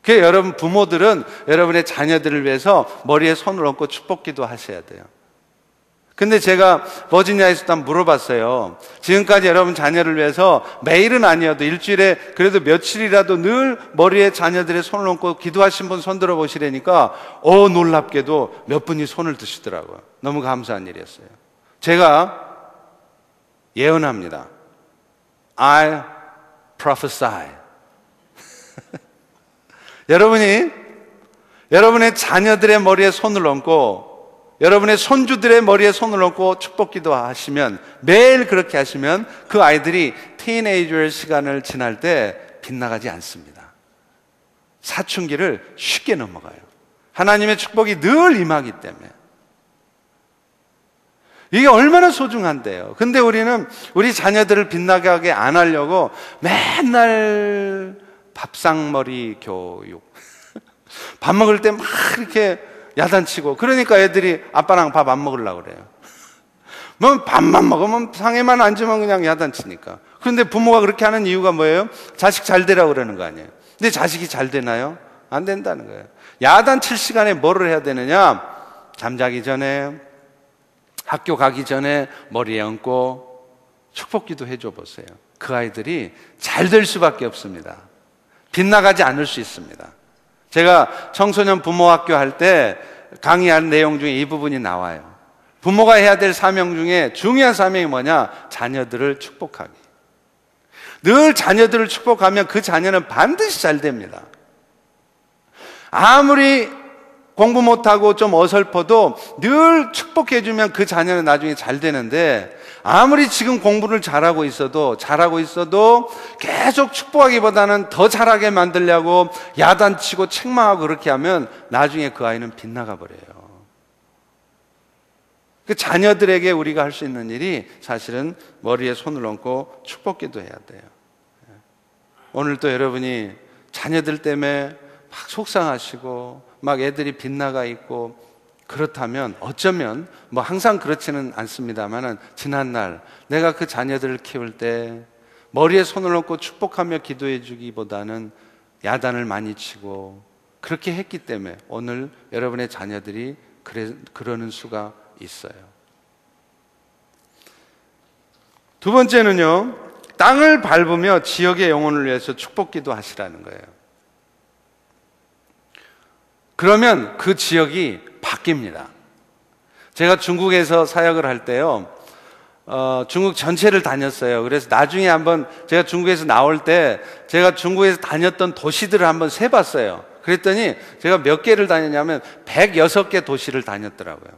그래서 여러분 부모들은 여러분의 자녀들을 위해서 머리에 손을 얹고 축복기도 하셔야 돼요. 근데 제가 버지니아에서도 한번 물어봤어요. 지금까지 여러분 자녀를 위해서 매일은 아니어도 일주일에 그래도 며칠이라도 늘 머리에 자녀들의 손을 얹고 기도하신 분 손 들어 보시라니까 놀랍게도 몇 분이 손을 드시더라고요. 너무 감사한 일이었어요. 제가 예언합니다. I prophesy. 여러분이 여러분의 자녀들의 머리에 손을 얹고 여러분의 손주들의 머리에 손을 얹고 축복기도 하시면, 매일 그렇게 하시면 그 아이들이 티네이저의 시간을 지날 때 빗나가지 않습니다. 사춘기를 쉽게 넘어가요. 하나님의 축복이 늘 임하기 때문에. 이게 얼마나 소중한데요. 근데 우리는 우리 자녀들을 빗나가게 안 하려고 맨날 밥상머리 교육, 밥 먹을 때 막 이렇게 야단치고, 그러니까 애들이 아빠랑 밥 안 먹으려고 그래요. 뭐 밥만 먹으면, 상에만 앉으면 그냥 야단치니까. 그런데 부모가 그렇게 하는 이유가 뭐예요? 자식 잘 되라고 그러는 거 아니에요. 근데 자식이 잘 되나요? 안 된다는 거예요. 야단칠 시간에 뭐를 해야 되느냐? 잠자기 전에, 학교 가기 전에 머리에 얹고 축복기도 해줘 보세요. 그 아이들이 잘 될 수밖에 없습니다. 빗나가지 않을 수 있습니다. 제가 청소년 부모학교 할 때 강의한 내용 중에 이 부분이 나와요. 부모가 해야 될 사명 중에 중요한 사명이 뭐냐? 자녀들을 축복하기. 늘 자녀들을 축복하면 그 자녀는 반드시 잘 됩니다. 아무리 공부 못하고 좀 어설퍼도 늘 축복해주면 그 자녀는 나중에 잘 되는데, 아무리 지금 공부를 잘하고 있어도 계속 축복하기보다는 더 잘하게 만들려고 야단치고 책망하고 그렇게 하면 나중에 그 아이는 빗나가 버려요. 그 자녀들에게 우리가 할 수 있는 일이 사실은 머리에 손을 얹고 축복기도 해야 돼요. 오늘 또 여러분이 자녀들 때문에 막 속상하시고 막 애들이 빗나가 있고 그렇다면, 어쩌면 뭐 항상 그렇지는 않습니다만은, 지난날 내가 그 자녀들을 키울 때 머리에 손을 얹고 축복하며 기도해 주기보다는 야단을 많이 치고 그렇게 했기 때문에 오늘 여러분의 자녀들이 그러는 수가 있어요. 두 번째는요, 땅을 밟으며 지역의 영혼을 위해서 축복기도 하시라는 거예요. 그러면 그 지역이 바뀝니다. 제가 중국에서 사역을 할 때요, 중국 전체를 다녔어요. 그래서 나중에 한번 제가 중국에서 나올 때 제가 중국에서 다녔던 도시들을 한번 세봤어요. 그랬더니 제가 몇 개를 다녔냐면 106개 도시를 다녔더라고요.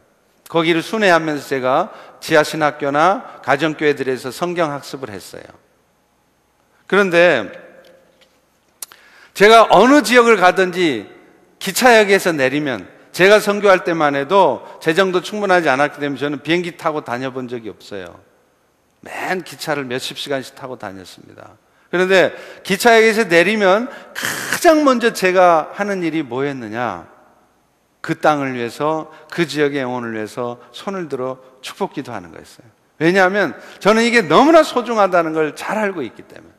거기를 순회하면서 제가 지하신학교나 가정교회들에서 성경 학습을 했어요. 그런데 제가 어느 지역을 가든지 기차역에서 내리면, 제가 선교할 때만 해도 재정도 충분하지 않았기 때문에 저는 비행기 타고 다녀본 적이 없어요. 맨 기차를 몇십 시간씩 타고 다녔습니다. 그런데 기차역에서 내리면 가장 먼저 제가 하는 일이 뭐였느냐? 그 땅을 위해서, 그 지역의 영혼을 위해서 손을 들어 축복기도 하는 거였어요. 왜냐하면 저는 이게 너무나 소중하다는 걸 잘 알고 있기 때문에.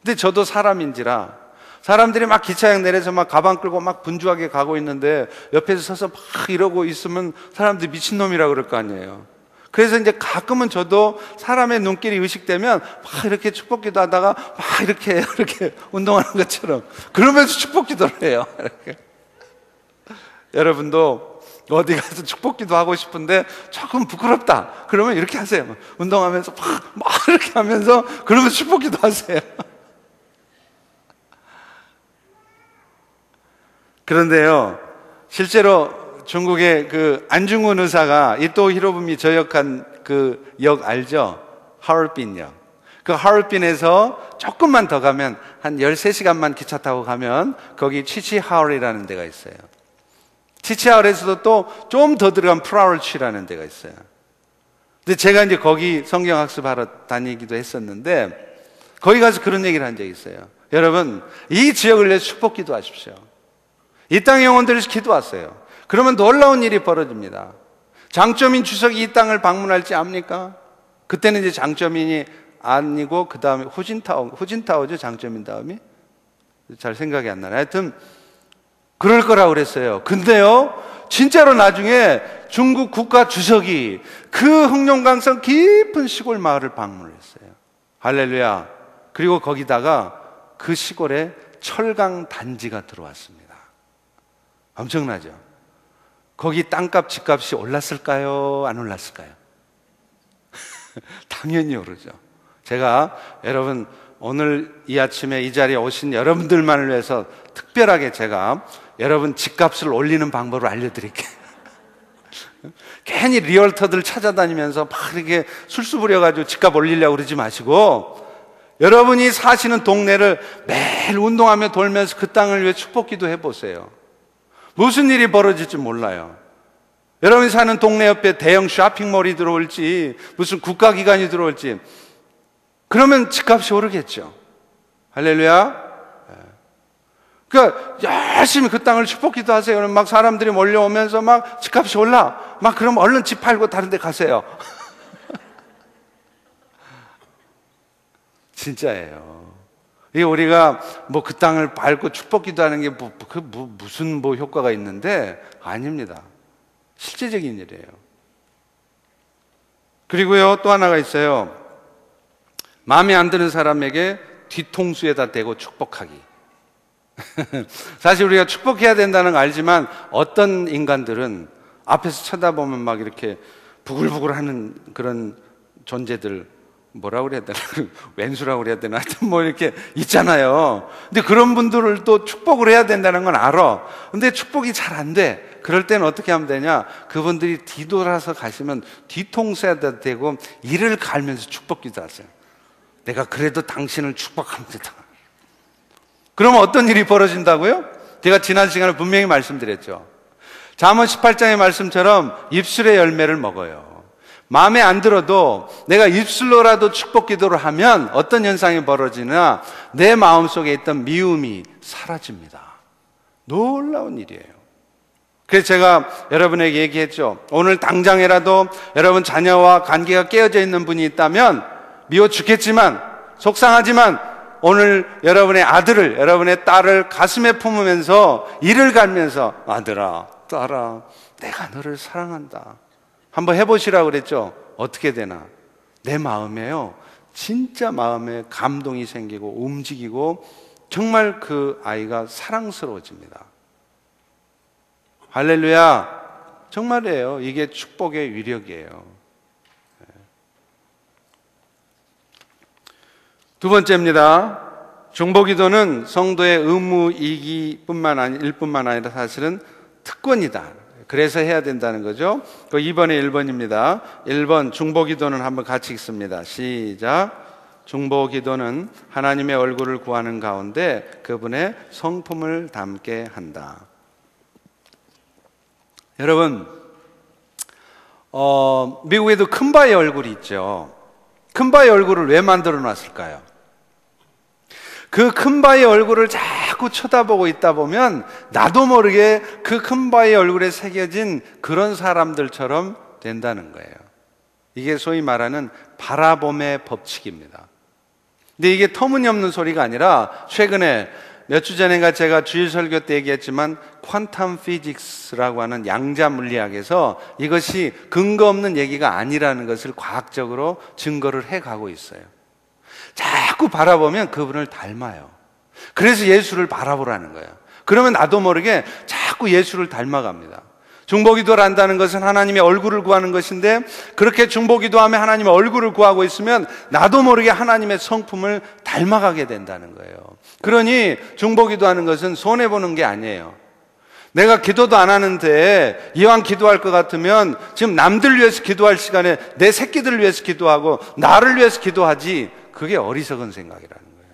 근데 저도 사람인지라, 사람들이 막 기차역 내려서 막 가방 끌고 막 분주하게 가고 있는데 옆에서 서서 막 이러고 있으면 사람들이 미친놈이라고 그럴 거 아니에요. 그래서 이제 가끔은 저도 사람의 눈길이 의식되면 막 이렇게 축복기도 하다가 막 이렇게 운동하는 것처럼 그러면서 축복기도를 해요. 이렇게. 여러분도 어디 가서 축복기도 하고 싶은데 조금 부끄럽다 그러면 이렇게 하세요. 운동하면서 막 이렇게 하면서 그러면서 축복기도 하세요. 그런데요, 실제로 중국의 그 안중근 의사가 이토 히로부미 저역한 그 역 알죠? 하얼빈역. 그 하얼빈에서 조금만 더 가면, 한 13시간만 기차 타고 가면 거기 치치하얼이라는 데가 있어요. 치치하얼에서도 또 좀 더 들어간 프라울치라는 데가 있어요. 근데 제가 이제 거기 성경 학습하러 다니기도 했었는데, 거기 가서 그런 얘기를 한 적이 있어요. 여러분, 이 지역을 위해서 축복기도 하십시오. 이 땅의 영혼들을 기도하세요. 그러면 놀라운 일이 벌어집니다. 장쩌민 주석이 이 땅을 방문할지 압니까? 그때는 이제 장쩌민이 아니고 그 다음에 후진타오죠. 장쩌민 다음이 잘 생각이 안 나요. 하여튼 그럴 거라고 그랬어요. 근데요, 진짜로 나중에 중국 국가 주석이 그 흑룡강성 깊은 시골 마을을 방문했어요. 할렐루야. 그리고 거기다가 그 시골에 철강 단지가 들어왔습니다. 엄청나죠? 거기 땅값, 집값이 올랐을까요? 안 올랐을까요? 당연히 오르죠. 제가 여러분 오늘 이 아침에 이 자리에 오신 여러분들만을 위해서 특별하게 제가 여러분 집값을 올리는 방법을 알려드릴게요. 괜히 리얼터들 찾아다니면서 막 이렇게 술수 부려가지고 집값 올리려고 그러지 마시고, 여러분이 사시는 동네를 매일 운동하며 돌면서 그 땅을 위해 축복기도 해보세요. 무슨 일이 벌어질지 몰라요. 여러분이 사는 동네 옆에 대형 쇼핑몰이 들어올지 무슨 국가기관이 들어올지, 그러면 집값이 오르겠죠. 할렐루야. 그러니까 열심히 그 땅을 축복기도 하세요. 그럼 막 사람들이 몰려오면서 막 집값이 올라. 막 그럼 얼른 집 팔고 다른 데 가세요. 진짜예요. 이게 우리가 뭐 그 땅을 밟고 축복기도 하는 게 무슨 효과가 있는데 아닙니다. 실제적인 일이에요. 그리고요, 또 하나가 있어요. 마음에 안 드는 사람에게 뒤통수에다 대고 축복하기. 사실 우리가 축복해야 된다는 걸 알지만 어떤 인간들은 앞에서 쳐다보면 막 이렇게 부글부글 하는 그런 존재들, 뭐라고 그래야 되나? 왼수라고 그래야 되나? 하여튼 뭐 이렇게 있잖아요. 근데 그런 분들을 또 축복을 해야 된다는 건 알아. 근데 축복이 잘 안 돼. 그럴 때는 어떻게 하면 되냐? 그분들이 뒤돌아서 가시면 뒤통수에다 대고 이를 갈면서 축복기도 하세요. 내가 그래도 당신을 축복합니다. 그러면 어떤 일이 벌어진다고요? 제가 지난 시간에 분명히 말씀드렸죠. 잠언 18장의 말씀처럼 입술의 열매를 먹어요. 마음에 안 들어도 내가 입술로라도 축복 기도를 하면 어떤 현상이 벌어지나, 내 마음속에 있던 미움이 사라집니다. 놀라운 일이에요. 그래서 제가 여러분에게 얘기했죠. 오늘 당장이라도 여러분 자녀와 관계가 깨어져 있는 분이 있다면 미워 죽겠지만, 속상하지만 오늘 여러분의 아들을, 여러분의 딸을 가슴에 품으면서 이를 갈면서, 아들아, 딸아, 내가 너를 사랑한다. 한번 해보시라고 그랬죠. 어떻게 되나? 내 마음에요, 진짜 마음에 감동이 생기고 움직이고 정말 그 아이가 사랑스러워집니다. 할렐루야. 정말이에요. 이게 축복의 위력이에요. 두 번째입니다. 중보기도는 성도의 의무이기 일뿐만 아니라 사실은 특권이다. 그래서 해야 된다는 거죠. 그 2번에 1번입니다. 1번 중보기도는 한번 같이 읽습니다. 시작. 중보기도는 하나님의 얼굴을 구하는 가운데 그분의 성품을 담게 한다. 여러분, 미국에도 큰 바의 얼굴이 있죠. 큰 바의 얼굴을 왜 만들어 놨을까요? 그 큰 바의 얼굴을 자꾸 쳐다보고 있다 보면 나도 모르게 그 큰 바의 얼굴에 새겨진 그런 사람들처럼 된다는 거예요. 이게 소위 말하는 바라봄의 법칙입니다. 근데 이게 터무니없는 소리가 아니라, 최근에 몇 주 전인가 제가 주일 설교 때 얘기했지만 퀀텀 피직스라고 하는 양자 물리학에서 이것이 근거 없는 얘기가 아니라는 것을 과학적으로 증거를 해가고 있어요. 자꾸 바라보면 그분을 닮아요. 그래서 예수를 바라보라는 거예요. 그러면 나도 모르게 자꾸 예수를 닮아갑니다. 중보기도를 한다는 것은 하나님의 얼굴을 구하는 것인데, 그렇게 중보기도하며 하나님의 얼굴을 구하고 있으면 나도 모르게 하나님의 성품을 닮아가게 된다는 거예요. 그러니 중보기도하는 것은 손해보는 게 아니에요. 내가 기도도 안 하는데 이왕 기도할 것 같으면 지금 남들 위해서 기도할 시간에 내 새끼들을 위해서 기도하고 나를 위해서 기도하지, 그게 어리석은 생각이라는 거예요.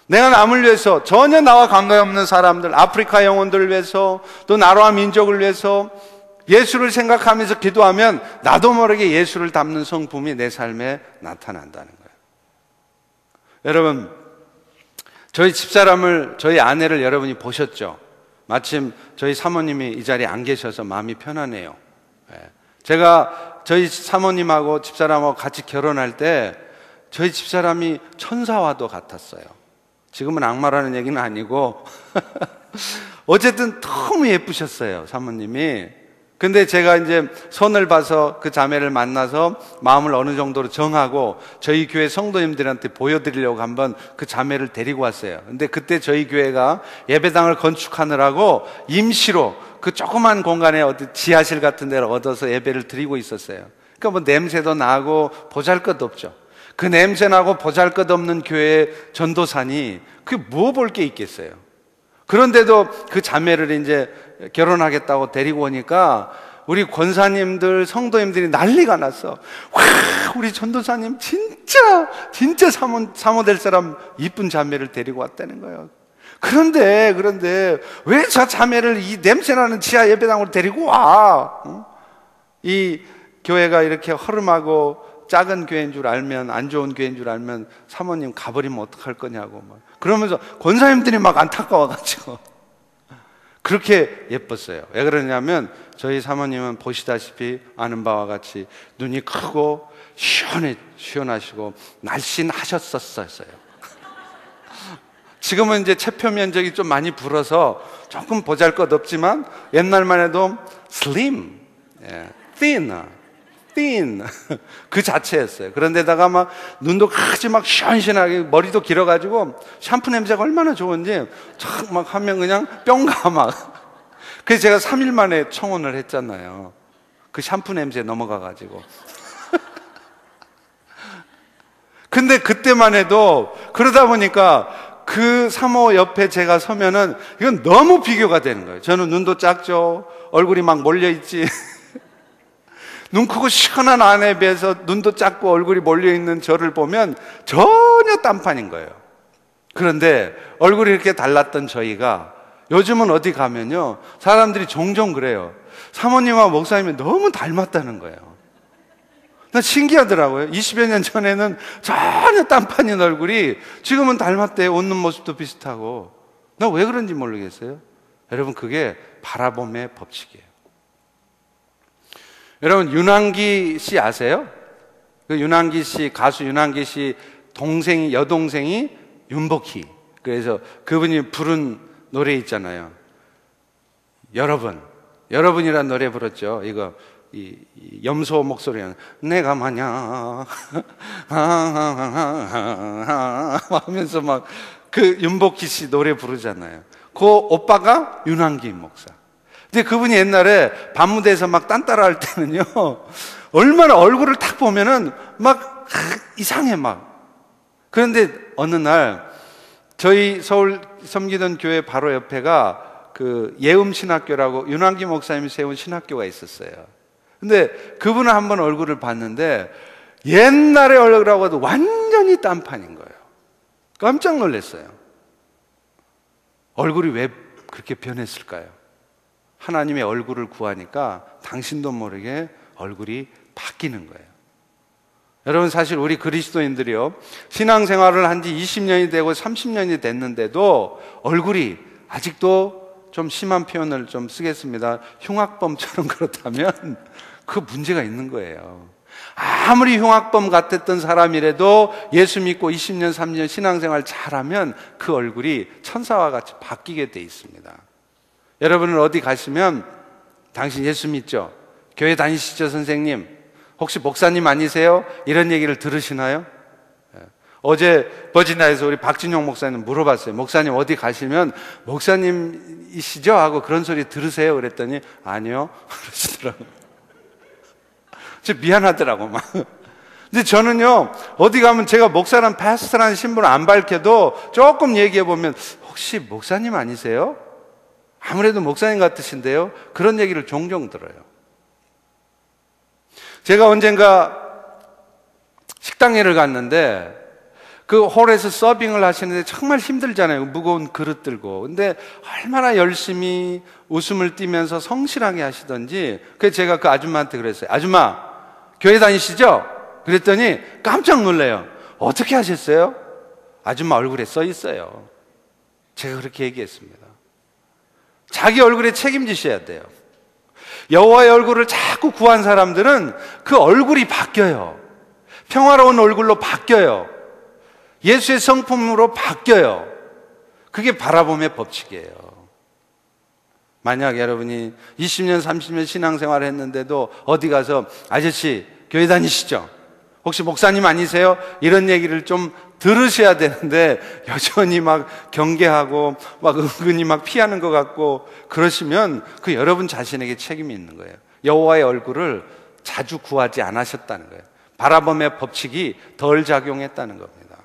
내가 남을 위해서, 전혀 나와 관계없는 사람들, 아프리카 영혼들을 위해서, 또 나라와 민족을 위해서 예수를 생각하면서 기도하면 나도 모르게 예수를 닮는 성품이 내 삶에 나타난다는 거예요. 여러분, 저희 집사람을, 저희 아내를 여러분이 보셨죠? 마침 저희 사모님이 이 자리에 안 계셔서 마음이 편하네요. 제가 저희 사모님하고 집사람하고 같이 결혼할 때 저희 집사람이 천사와도 같았어요. 지금은 악마라는 얘기는 아니고 어쨌든 너무 예쁘셨어요, 사모님이. 근데 제가 이제 선을 봐서 그 자매를 만나서 마음을 어느 정도로 정하고 저희 교회 성도님들한테 보여드리려고 한번 그 자매를 데리고 왔어요. 근데 그때 저희 교회가 예배당을 건축하느라고 임시로 그 조그만 공간에 어디 지하실 같은 데를 얻어서 예배를 드리고 있었어요. 그러니까 뭐 냄새도 나고 보잘것없죠. 그 냄새 나고 보잘것없는 교회 전도사니 그게 뭐 볼 게 있겠어요. 그런데도 그 자매를 이제 결혼하겠다고 데리고 오니까 우리 권사님들, 성도님들이 난리가 났어. 와, 우리 전도사님 진짜 사모 될 사람 이쁜 자매를 데리고 왔다는 거예요. 그런데 왜 저 자매를 이 냄새나는 지하 예배당으로 데리고 와? 이 교회가 이렇게 허름하고 작은 교회인 줄 알면, 안 좋은 교회인 줄 알면 사모님 가버리면 어떡할 거냐고 막 그러면서 권사님들이 막 안타까워가지고 그렇게 예뻤어요. 왜 그러냐면 저희 사모님은 보시다시피 아는 바와 같이 눈이 크고 시원하시고 날씬하셨었어요. 지금은 이제 체표 면적이 좀 많이 불어서 조금 보잘것없지만 옛날만 해도 slim, thin 그 자체였어요. 그런데다가 막 눈도 크지 막 시원시원하게 머리도 길어가지고 샴푸 냄새가 얼마나 좋은지 촥 막 하면 그냥 뿅가 막. 그래서 제가 3일 만에 청혼을 했잖아요. 그 샴푸 냄새에 넘어가가지고. 근데 그때만 해도 그러다 보니까 그 사모 옆에 제가 서면은 이건 너무 비교가 되는 거예요. 저는 눈도 작죠. 얼굴이 막 몰려있지. 눈 크고 시원한 아내에 비해서 눈도 작고 얼굴이 몰려있는 저를 보면 전혀 딴판인 거예요. 그런데 얼굴이 이렇게 달랐던 저희가 요즘은 어디 가면요 사람들이 종종 그래요. 사모님과 목사님이 너무 닮았다는 거예요. 나 신기하더라고요. 20여 년 전에는 전혀 딴판인 얼굴이 지금은 닮았대요. 웃는 모습도 비슷하고. 나 왜 그런지 모르겠어요. 여러분 그게 바라봄의 법칙이에요. 여러분 윤항기 씨 아세요? 그 윤항기 씨, 가수 윤항기 씨 여동생이 윤복희. 그래서 그분이 부른 노래 있잖아요. 여러분이란 노래 불렀죠. 이거 이 염소 목소리는 내가 마냥 하면서 막 그 윤복희 씨 노래 부르잖아요. 그 오빠가 윤항기 목사. 근데 그분이 옛날에 밤무대에서 막 딴따라 할 때는요, 얼마나 얼굴을 딱 보면은 막 이상해 막. 그런데 어느 날 저희 서울 섬기던 교회 바로 옆에가 그 예음신학교라고 윤항기 목사님이 세운 신학교가 있었어요. 근데 그분은 한번 얼굴을 봤는데 옛날의 얼굴하고 도 완전히 딴판인 거예요. 깜짝 놀랐어요. 얼굴이 왜 그렇게 변했을까요? 하나님의 얼굴을 구하니까 당신도 모르게 얼굴이 바뀌는 거예요. 여러분 사실 우리 그리스도인들이요 신앙생활을 한 지 20년이 되고 30년이 됐는데도 얼굴이 아직도 좀 심한 표현을 좀 쓰겠습니다. 흉악범처럼 그렇다면 그 문제가 있는 거예요. 아무리 흉악범 같았던 사람이라도 예수 믿고 20년 30년 신앙생활 잘하면 그 얼굴이 천사와 같이 바뀌게 돼 있습니다. 여러분은 어디 가시면 당신 예수 믿죠? 교회 다니시죠 선생님? 혹시 목사님 아니세요? 이런 얘기를 들으시나요? 어제 버지니아에서 우리 박진용 목사님 물어봤어요. 목사님 어디 가시면 목사님이시죠? 하고 그런 소리 들으세요? 그랬더니 아니요 그러시더라고요. 진짜 미안하더라고 막. 근데 저는요 어디 가면 제가 목사란 파스터라는 신분을 안 밝혀도 조금 얘기해 보면 혹시 목사님 아니세요? 아무래도 목사님 같으신데요? 그런 얘기를 종종 들어요. 제가 언젠가 식당회를 갔는데 그 홀에서 서빙을 하시는데 정말 힘들잖아요. 무거운 그릇 들고. 근데 얼마나 열심히 웃음을 띠면서 성실하게 하시던지 그래서 제가 그 아줌마한테 그랬어요. 아줌마 교회 다니시죠? 그랬더니 깜짝 놀래요. 어떻게 하셨어요? 아줌마 얼굴에 써 있어요. 제가 그렇게 얘기했습니다. 자기 얼굴에 책임지셔야 돼요. 여호와의 얼굴을 자꾸 구한 사람들은 그 얼굴이 바뀌어요. 평화로운 얼굴로 바뀌어요. 예수의 성품으로 바뀌어요. 그게 바라봄의 법칙이에요. 만약 여러분이 20년 30년 신앙생활을 했는데도 어디 가서 아저씨 교회 다니시죠? 혹시 목사님 아니세요? 이런 얘기를 좀 들으셔야 되는데 여전히 막 경계하고 막 은근히 막 피하는 것 같고 그러시면 그 여러분 자신에게 책임이 있는 거예요. 여호와의 얼굴을 자주 구하지 않으셨다는 거예요. 바라봄의 법칙이 덜 작용했다는 겁니다.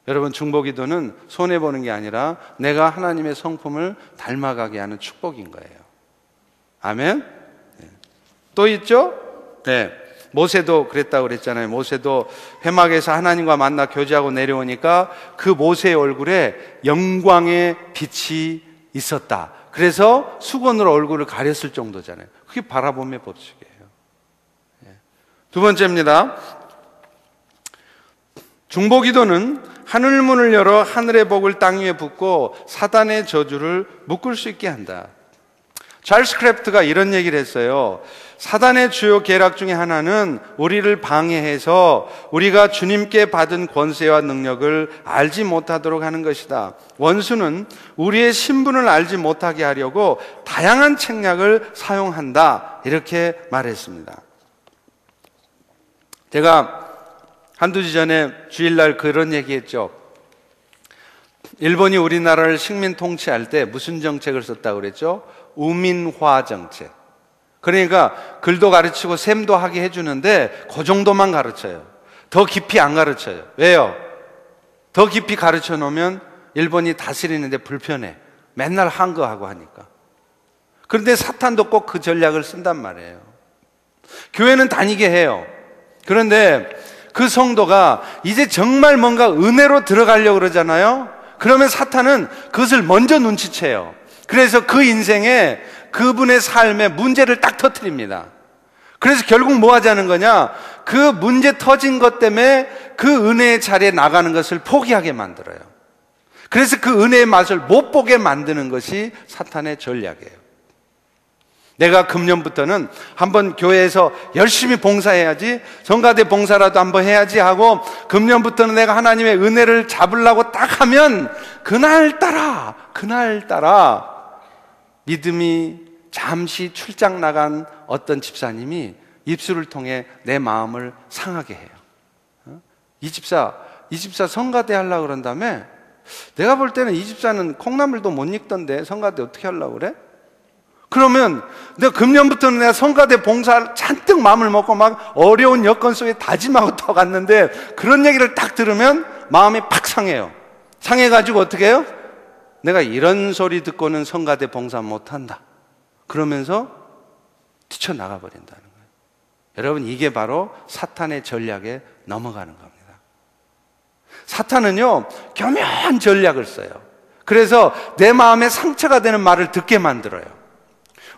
여러분, 중보기도는 손해보는 게 아니라 내가 하나님의 성품을 닮아가게 하는 축복인 거예요. 아멘? 네. 또 있죠? 네. 모세도 그랬다고 그랬잖아요. 모세도 회막에서 하나님과 만나 교제하고 내려오니까 그 모세의 얼굴에 영광의 빛이 있었다. 그래서 수건으로 얼굴을 가렸을 정도잖아요. 그게 바라봄의 법칙이에요. 두 번째입니다. 중보기도는 하늘문을 열어 하늘의 복을 땅 위에 붓고 사단의 저주를 묶을 수 있게 한다. 찰스 크래프트가 이런 얘기를 했어요. 사단의 주요 계략 중에 하나는 우리를 방해해서 우리가 주님께 받은 권세와 능력을 알지 못하도록 하는 것이다. 원수는 우리의 신분을 알지 못하게 하려고 다양한 책략을 사용한다. 이렇게 말했습니다. 제가 한두 주 전에 주일날 그런 얘기했죠. 일본이 우리나라를 식민 통치할 때 무슨 정책을 썼다고 그랬죠? 우민화 정책. 그러니까 글도 가르치고 셈도 하게 해주는데 그 정도만 가르쳐요. 더 깊이 안 가르쳐요. 왜요? 더 깊이 가르쳐 놓으면 일본이 다스리는데 불편해. 맨날 한거하고 하니까. 그런데 사탄도 꼭 그 전략을 쓴단 말이에요. 교회는 다니게 해요. 그런데 그 성도가 이제 정말 뭔가 은혜로 들어가려고 그러잖아요. 그러면 사탄은 그것을 먼저 눈치채요. 그래서 그 인생에 그분의 삶에 문제를 딱 터뜨립니다. 그래서 결국 뭐 하자는 거냐? 그 문제 터진 것 때문에 그 은혜의 자리에 나가는 것을 포기하게 만들어요. 그래서 그 은혜의 맛을 못 보게 만드는 것이 사탄의 전략이에요. 내가 금년부터는 한번 교회에서 열심히 봉사해야지, 성가대 봉사라도 한번 해야지 하고 금년부터는 내가 하나님의 은혜를 잡으려고 딱 하면 그날따라 믿음이 잠시 출장 나간 어떤 집사님이 입술을 통해 내 마음을 상하게 해요. 이 집사 성가대 하려고 그런다며? 내가 볼 때는 이 집사는 콩나물도 못 익던데 성가대 어떻게 하려고 그래? 그러면 내가 금년부터는 내가 성가대 봉사를 잔뜩 마음을 먹고 막 어려운 여건 속에 다짐하고 더 갔는데 그런 얘기를 딱 들으면 마음이 팍 상해요. 상해가지고 어떻게 해요? 내가 이런 소리 듣고는 성가대 봉사 못한다. 그러면서 뛰쳐나가 버린다는 거예요. 여러분, 이게 바로 사탄의 전략에 넘어가는 겁니다. 사탄은요, 교묘한 전략을 써요. 그래서 내 마음에 상처가 되는 말을 듣게 만들어요.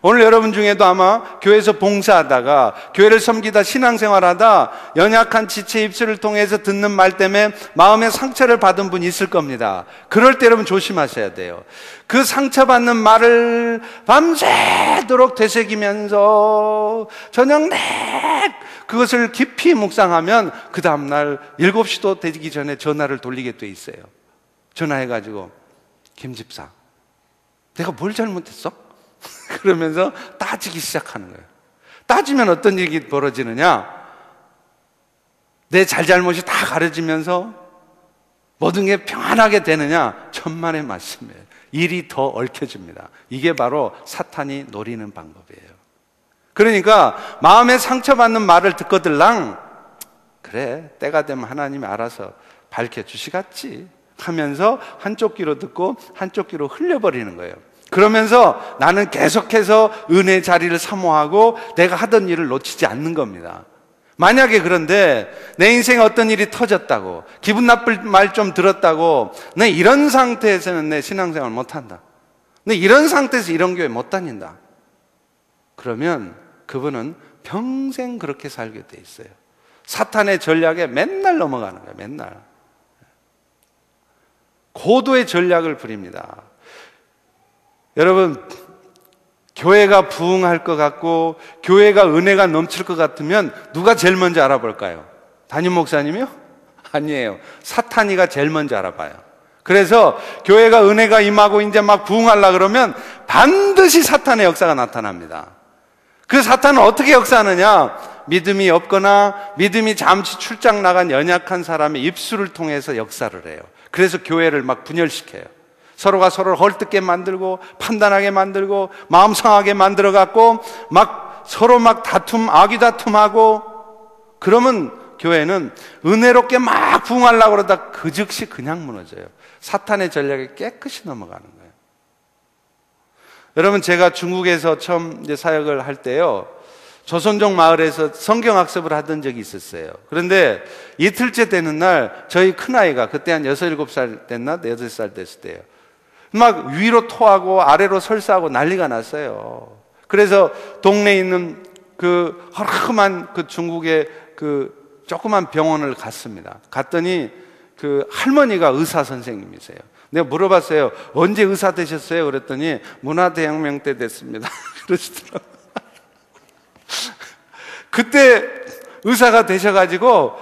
오늘 여러분 중에도 아마 교회에서 봉사하다가 교회를 섬기다 신앙생활하다 연약한 지체 입술을 통해서 듣는 말 때문에 마음에 상처를 받은 분이 있을 겁니다. 그럴 때 여러분 조심하셔야 돼요. 그 상처받는 말을 밤새도록 되새기면서 저녁 내 그것을 깊이 묵상하면 그 다음날 7시도 되기 전에 전화를 돌리게 돼 있어요. 전화해가지고 김 집사, 내가 뭘 잘못했어? 그러면서 따지기 시작하는 거예요. 따지면 어떤 일이 벌어지느냐? 내 잘잘못이 다 가려지면서 모든 게 평안하게 되느냐? 천만의 말씀이에요. 일이 더 얽혀집니다. 이게 바로 사탄이 노리는 방법이에요. 그러니까 마음에 상처받는 말을 듣거들랑 그래, 때가 되면 하나님이 알아서 밝혀주시겠지 하면서 한쪽 귀로 듣고 한쪽 귀로 흘려버리는 거예요. 그러면서 나는 계속해서 은혜의 자리를 사모하고 내가 하던 일을 놓치지 않는 겁니다. 만약에 그런데 내 인생에 어떤 일이 터졌다고, 기분 나쁠 말 좀 들었다고, 내 이런 상태에서는 내 신앙생활 못한다, 내 이런 상태에서 이런 교회 못 다닌다, 그러면 그분은 평생 그렇게 살게 돼 있어요. 사탄의 전략에 맨날 넘어가는 거예요. 맨날 고도의 전략을 부립니다. 여러분, 교회가 부흥할 것 같고 교회가 은혜가 넘칠 것 같으면 누가 제일 먼저 알아볼까요? 담임 목사님이요? 아니에요. 사탄이가 제일 먼저 알아봐요. 그래서 교회가 은혜가 임하고 이제 막 부흥하려고 그러면 반드시 사탄의 역사가 나타납니다. 그 사탄은 어떻게 역사하느냐? 믿음이 없거나 믿음이 잠시 출장 나간 연약한 사람의 입술을 통해서 역사를 해요. 그래서 교회를 막 분열시켜요. 서로가 서로를 헐뜯게 만들고 판단하게 만들고 마음 상하게 만들어갖고 막 서로 막 아귀 다툼하고, 그러면 교회는 은혜롭게 막 부흥하려고 그러다 그 즉시 그냥 무너져요. 사탄의 전략에 깨끗이 넘어가는 거예요. 여러분, 제가 중국에서 처음 이제 사역을 할 때요, 조선족 마을에서 성경학습을 하던 적이 있었어요. 그런데 이틀째 되는 날 저희 큰아이가 그때 한 6, 7살 됐나? 8살 됐을 때요, 막 위로 토하고 아래로 설사하고 난리가 났어요. 그래서 동네에 있는 그 허름한 그 중국의 그 조그만 병원을 갔습니다. 갔더니 그 할머니가 의사 선생님이세요. 내가 물어봤어요. 언제 의사 되셨어요? 그랬더니 문화대혁명 때 됐습니다. 그러시더라고요. 그때 의사가 되셔가지고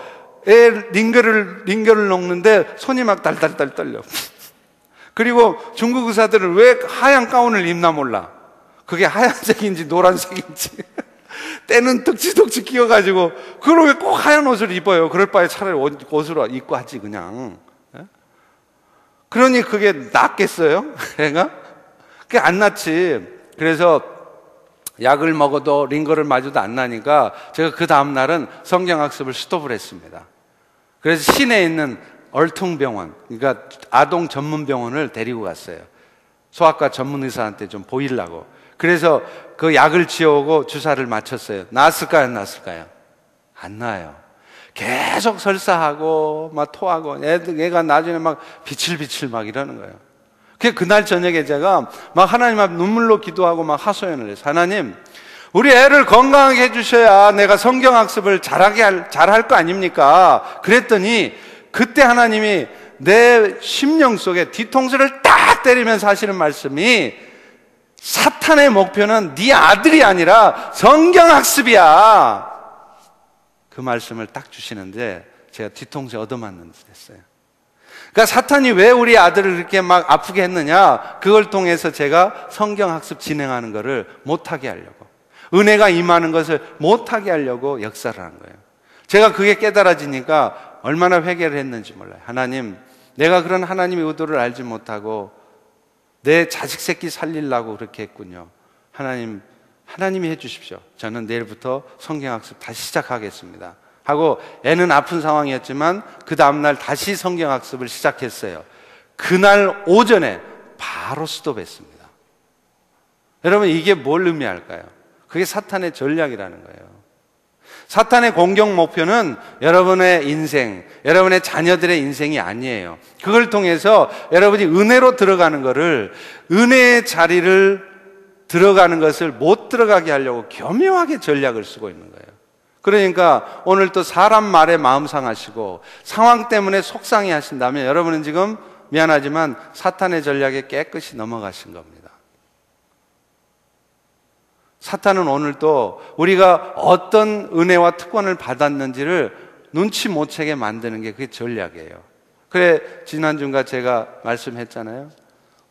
애 링거를 놓는데 손이 막 달달달 떨려. 그리고 중국 의사들은 왜 하얀 가운을 입나 몰라. 그게 하얀색인지 노란색인지 때는 덕지덕지 끼어가지고, 그걸 왜 꼭 하얀 옷을 입어요? 그럴 바에 차라리 옷으로 입고 하지 그냥. 그러니 그게 낫겠어요? 애가? 그게 안 낫지. 그래서 약을 먹어도 링거를 맞아도 안 나니까 제가 그 다음날은 성경학습을 스톱을 했습니다. 그래서 시내에 있는 얼퉁병원, 그러니까 아동 전문병원을 데리고 갔어요. 소아과 전문의사한테 좀 보이려고. 그래서 그 약을 지어오고 주사를 맞췄어요. 나았을까요? 안 나았을까요? 안 나아요. 계속 설사하고 막 토하고, 애가 나중에 막 비칠비칠 막 이러는 거예요. 그날 저녁에 제가 막 하나님 앞 눈물로 기도하고 막 하소연을 했어요. 하나님, 우리 애를 건강하게 해주셔야 내가 성경학습을 잘할 거 아닙니까? 그랬더니 그때 하나님이 내 심령 속에 뒤통수를 딱 때리면서 하시는 말씀이, 사탄의 목표는 네 아들이 아니라 성경학습이야. 그 말씀을 딱 주시는데 제가 뒤통수에 얻어맞는 듯 했어요. 그러니까 사탄이 왜 우리 아들을 이렇게 막 아프게 했느냐, 그걸 통해서 제가 성경학습 진행하는 것을 못하게 하려고, 은혜가 임하는 것을 못하게 하려고 역사를 한 거예요. 제가 그게 깨달아지니까 얼마나 회개를 했는지 몰라요. 하나님, 내가 그런 하나님의 의도를 알지 못하고 내 자식 새끼 살리려고 그렇게 했군요. 하나님이 해주십시오. 저는 내일부터 성경학습 다시 시작하겠습니다 하고, 애는 아픈 상황이었지만 그 다음날 다시 성경학습을 시작했어요. 그날 오전에 바로 스톱했습니다. 여러분, 이게 뭘 의미할까요? 그게 사탄의 전략이라는 거예요. 사탄의 공격 목표는 여러분의 인생, 여러분의 자녀들의 인생이 아니에요. 그걸 통해서 여러분이 은혜로 들어가는 것을, 은혜의 자리를 들어가는 것을 못 들어가게 하려고 교묘하게 전략을 쓰고 있는 거예요. 그러니까 오늘 또 사람 말에 마음 상하시고 상황 때문에 속상해 하신다면 여러분은 지금 미안하지만 사탄의 전략에 깨끗이 넘어가신 겁니다. 사탄은 오늘도 우리가 어떤 은혜와 특권을 받았는지를 눈치 못 채게 만드는 게 그게 전략이에요. 그래, 지난주인가 제가 말씀했잖아요.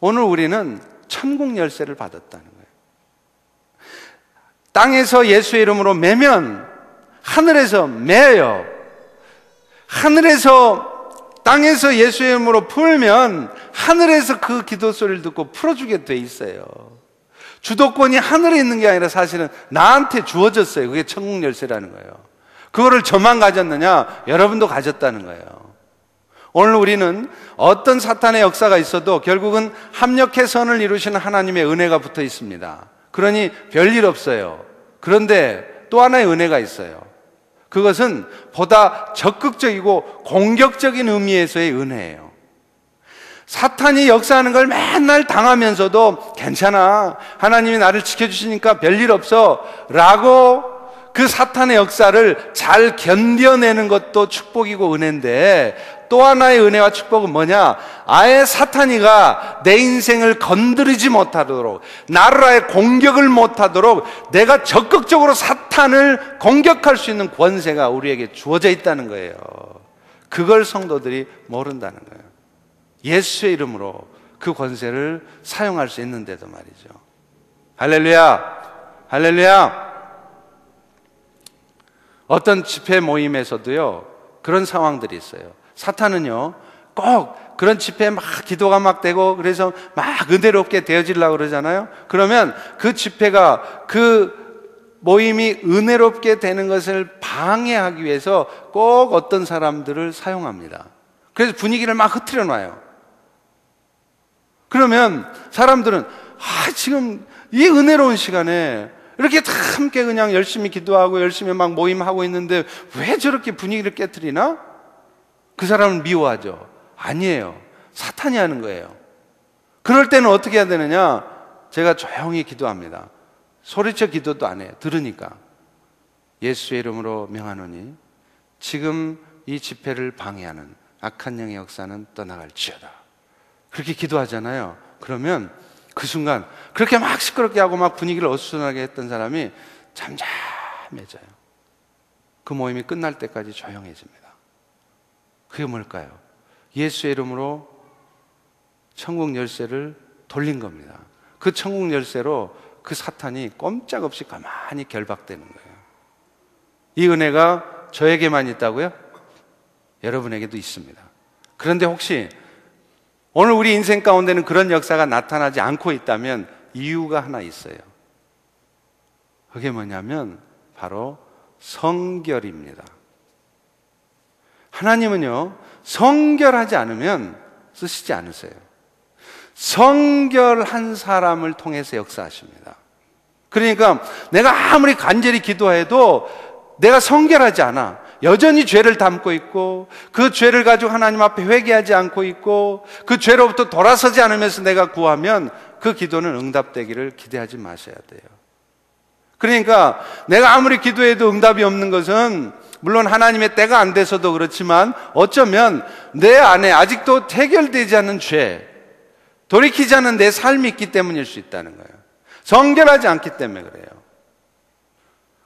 오늘 우리는 천국 열쇠를 받았다는 거예요. 땅에서 예수의 이름으로 매면 하늘에서 매요. 땅에서 예수의 이름으로 풀면 하늘에서 그 기도 소리를 듣고 풀어주게 돼 있어요. 주도권이 하늘에 있는 게 아니라 사실은 나한테 주어졌어요. 그게 천국 열쇠라는 거예요. 그거를 저만 가졌느냐? 여러분도 가졌다는 거예요. 오늘 우리는 어떤 사탄의 역사가 있어도 결국은 합력해 선을 이루시는 하나님의 은혜가 붙어 있습니다. 그러니 별일 없어요. 그런데 또 하나의 은혜가 있어요. 그것은 보다 적극적이고 공격적인 의미에서의 은혜예요. 사탄이 역사하는 걸 맨날 당하면서도 괜찮아, 하나님이 나를 지켜주시니까 별일 없어 라고 그 사탄의 역사를 잘 견뎌내는 것도 축복이고 은혜인데, 또 하나의 은혜와 축복은 뭐냐? 아예 사탄이가 내 인생을 건드리지 못하도록, 나를 아예 공격을 못하도록 내가 적극적으로 사탄을 공격할 수 있는 권세가 우리에게 주어져 있다는 거예요. 그걸 성도들이 모른다는 거예요. 예수의 이름으로 그 권세를 사용할 수 있는데도 말이죠. 할렐루야, 할렐루야. 어떤 집회 모임에서도요, 그런 상황들이 있어요. 사탄은요, 꼭 그런 집회에 막 기도가 막 되고 그래서 막 은혜롭게 되어지려고 그러잖아요. 그러면 그 집회가 그 모임이 은혜롭게 되는 것을 방해하기 위해서 꼭 어떤 사람들을 사용합니다. 그래서 분위기를 막 흐트려 놔요. 그러면 사람들은 지금 이 은혜로운 시간에 이렇게 다 함께 그냥 열심히 기도하고 열심히 막 모임하고 있는데 왜 저렇게 분위기를 깨트리나? 그 사람을 미워하죠. 아니에요. 사탄이 하는 거예요. 그럴 때는 어떻게 해야 되느냐? 제가 조용히 기도합니다. 소리쳐 기도도 안 해요. 들으니까. 예수의 이름으로 명하노니 지금 이 집회를 방해하는 악한 영의 역사는 떠나갈지어다. 그렇게 기도하잖아요. 그러면 그 순간 그렇게 막 시끄럽게 하고 막 분위기를 어수선하게 했던 사람이 잠잠해져요. 그 모임이 끝날 때까지 조용해집니다. 그게 뭘까요? 예수의 이름으로 천국 열쇠를 돌린 겁니다. 그 천국 열쇠로 그 사탄이 꼼짝없이 가만히 결박되는 거예요. 이 은혜가 저에게만 있다고요? 여러분에게도 있습니다. 그런데 혹시 오늘 우리 인생 가운데는 그런 역사가 나타나지 않고 있다면 이유가 하나 있어요. 그게 뭐냐면 바로 성결입니다. 하나님은요, 성결하지 않으면 쓰시지 않으세요. 성결한 사람을 통해서 역사하십니다. 그러니까 내가 아무리 간절히 기도해도 내가 성결하지 않아. 여전히 죄를 담고 있고 그 죄를 가지고 하나님 앞에 회개하지 않고 있고 그 죄로부터 돌아서지 않으면서 내가 구하면 그 기도는 응답되기를 기대하지 마셔야 돼요. 그러니까 내가 아무리 기도해도 응답이 없는 것은 물론 하나님의 때가 안 돼서도 그렇지만 어쩌면 내 안에 아직도 해결되지 않은 죄, 돌이키지 않은 내 삶이 있기 때문일 수 있다는 거예요. 성결하지 않기 때문에 그래요.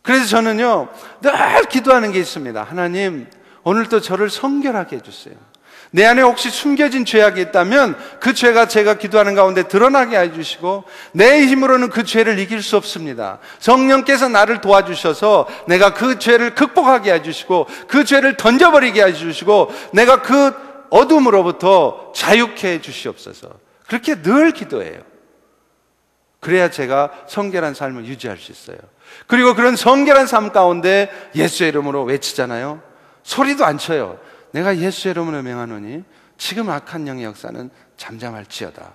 그래서 저는요, 늘 기도하는 게 있습니다. 하나님, 오늘도 저를 성결하게 해주세요. 내 안에 혹시 숨겨진 죄악이 있다면 그 죄가 제가 기도하는 가운데 드러나게 해주시고 내 힘으로는 그 죄를 이길 수 없습니다. 성령께서 나를 도와주셔서 내가 그 죄를 극복하게 해주시고 그 죄를 던져버리게 해주시고 내가 그 어둠으로부터 자유케 해주시옵소서. 그렇게 늘 기도해요. 그래야 제가 성결한 삶을 유지할 수 있어요. 그리고 그런 성결한 삶 가운데 예수의 이름으로 외치잖아요. 소리도 안 쳐요. 내가 예수의 이름으로 명하노니 지금 악한 영의 역사는 잠잠할지어다.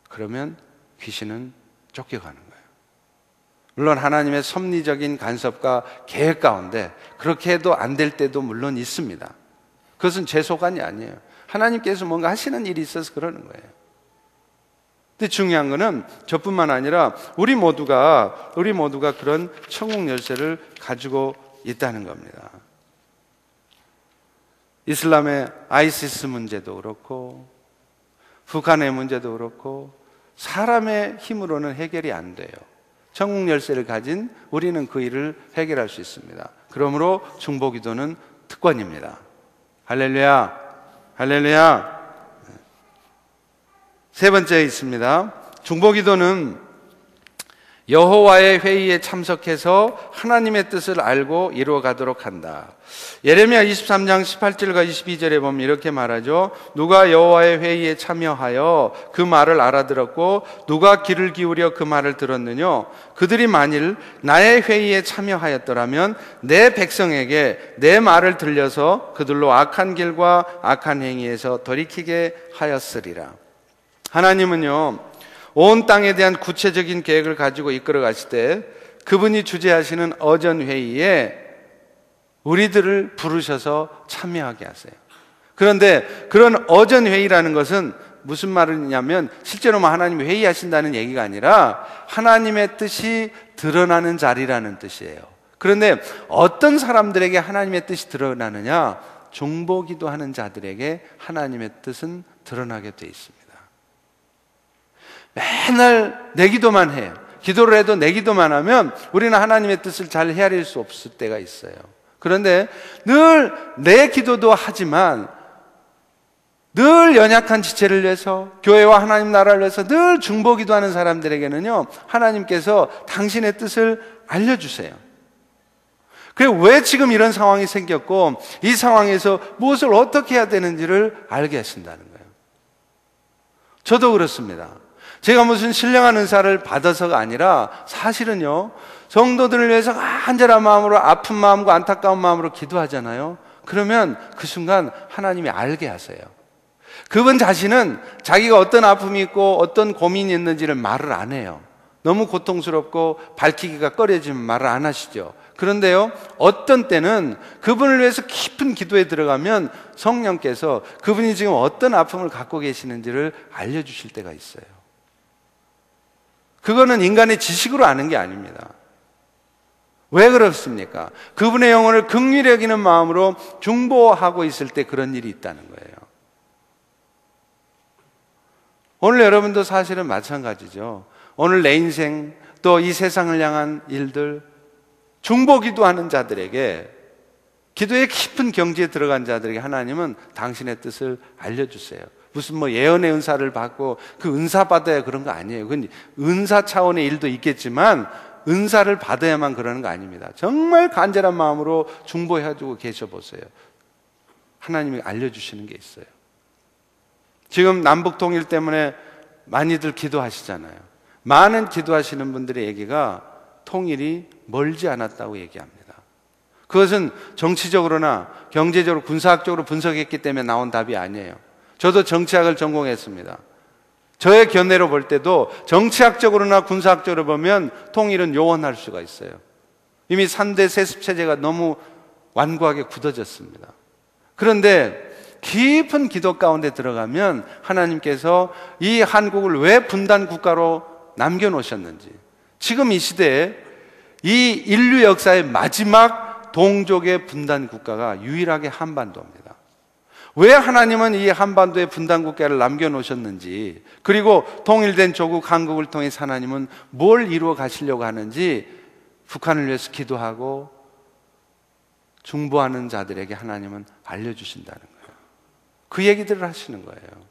그러면 귀신은 쫓겨가는 거예요. 물론 하나님의 섭리적인 간섭과 계획 가운데 그렇게 해도 안 될 때도 물론 있습니다. 그것은 제 소관이 아니에요. 하나님께서 뭔가 하시는 일이 있어서 그러는 거예요. 근데 중요한 거는 저뿐만 아니라 우리 모두가 그런 천국 열쇠를 가지고 있다는 겁니다. 이슬람의 아이시스 문제도 그렇고 북한의 문제도 그렇고 사람의 힘으로는 해결이 안 돼요. 천국 열쇠를 가진 우리는 그 일을 해결할 수 있습니다. 그러므로 중보기도는 특권입니다. 할렐루야, 할렐루야. 세 번째 있습니다. 중보기도는 여호와의 회의에 참석해서 하나님의 뜻을 알고 이루어가도록 한다. 예레미야 23장 18절과 22절에 보면 이렇게 말하죠. 누가 여호와의 회의에 참여하여 그 말을 알아들었고 누가 귀를 기울여 그 말을 들었느냐. 그들이 만일 나의 회의에 참여하였더라면 내 백성에게 내 말을 들려서 그들로 악한 길과 악한 행위에서 돌이키게 하였으리라. 하나님은요, 온 땅에 대한 구체적인 계획을 가지고 이끌어 가실 때 그분이 주재하시는 어전 회의에 우리들을 부르셔서 참여하게 하세요. 그런데 그런 어전 회의라는 것은 무슨 말이냐면 실제로 하나님이 회의하신다는 얘기가 아니라 하나님의 뜻이 드러나는 자리라는 뜻이에요. 그런데 어떤 사람들에게 하나님의 뜻이 드러나느냐? 중보기도 하는 자들에게 하나님의 뜻은 드러나게 돼 있습니다. 맨날 내 기도만 해요. 기도를 해도 내 기도만 하면 우리는 하나님의 뜻을 잘 헤아릴 수 없을 때가 있어요. 그런데 늘 내 기도도 하지만 늘 연약한 지체를 위해서 교회와 하나님 나라를 위해서 늘 중보기도하는 사람들에게는요, 하나님께서 당신의 뜻을 알려주세요. 그래, 왜 지금 이런 상황이 생겼고 이 상황에서 무엇을 어떻게 해야 되는지를 알게 하신다는 거예요. 저도 그렇습니다. 제가 무슨 신령한 은사를 받아서가 아니라 사실은요, 성도들을 위해서 간절한 마음으로, 아픈 마음과 안타까운 마음으로 기도하잖아요. 그러면 그 순간 하나님이 알게 하세요. 그분 자신은 자기가 어떤 아픔이 있고 어떤 고민이 있는지를 말을 안 해요. 너무 고통스럽고 밝히기가 꺼려지면 말을 안 하시죠. 그런데요, 어떤 때는 그분을 위해서 깊은 기도에 들어가면 성령께서 그분이 지금 어떤 아픔을 갖고 계시는지를 알려주실 때가 있어요. 그거는 인간의 지식으로 아는 게 아닙니다. 왜 그렇습니까? 그분의 영혼을 긍휼히 여기는 마음으로 중보하고 있을 때 그런 일이 있다는 거예요. 오늘 여러분도 사실은 마찬가지죠. 오늘 내 인생, 또 이 세상을 향한 일들, 중보 기도하는 자들에게, 기도의 깊은 경지에 들어간 자들에게 하나님은 당신의 뜻을 알려주세요. 무슨 뭐 예언의 은사를 받고 그 은사 받아야 그런 거 아니에요. 그건 은사 차원의 일도 있겠지만 은사를 받아야만 그러는 거 아닙니다. 정말 간절한 마음으로 중보해주고 계셔보세요. 하나님이 알려주시는 게 있어요. 지금 남북 통일 때문에 많이들 기도하시잖아요. 많은 기도하시는 분들의 얘기가 통일이 멀지 않았다고 얘기합니다. 그것은 정치적으로나 경제적으로, 군사학적으로 분석했기 때문에 나온 답이 아니에요. 저도 정치학을 전공했습니다. 저의 견해로 볼 때도 정치학적으로나 군사학적으로 보면 통일은 요원할 수가 있어요. 이미 3대 세습체제가 너무 완고하게 굳어졌습니다. 그런데 깊은 기도 가운데 들어가면 하나님께서 이 한국을 왜 분단 국가로 남겨놓으셨는지, 지금 이 시대에 이 인류 역사의 마지막 동족의 분단 국가가 유일하게 한반도입니다. 왜 하나님은 이 한반도의 분단 국가를 남겨놓으셨는지, 그리고 통일된 조국 한국을 통해서 하나님은 뭘 이루어 가시려고 하는지 북한을 위해서 기도하고 중보하는 자들에게 하나님은 알려주신다는 거예요. 그 얘기들을 하시는 거예요.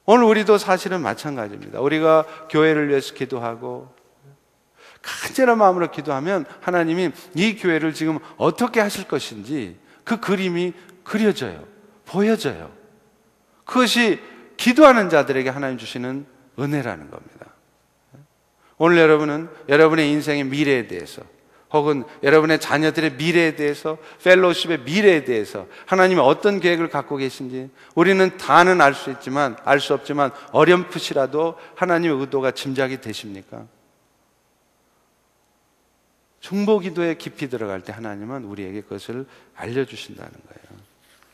오늘 우리도 사실은 마찬가지입니다. 우리가 교회를 위해서 기도하고 간절한 마음으로 기도하면 하나님이 이 교회를 지금 어떻게 하실 것인지 그 그림이 그려져요. 보여져요. 그것이 기도하는 자들에게 하나님 주시는 은혜라는 겁니다. 오늘 여러분은 여러분의 인생의 미래에 대해서, 혹은 여러분의 자녀들의 미래에 대해서, 펠로우십의 미래에 대해서 하나님이 어떤 계획을 갖고 계신지 우리는 다는 알 수 있지만, 알 수 없지만 어렴풋이라도 하나님의 의도가 짐작이 되십니까? 중보 기도에 깊이 들어갈 때 하나님은 우리에게 그것을 알려주신다는 거예요.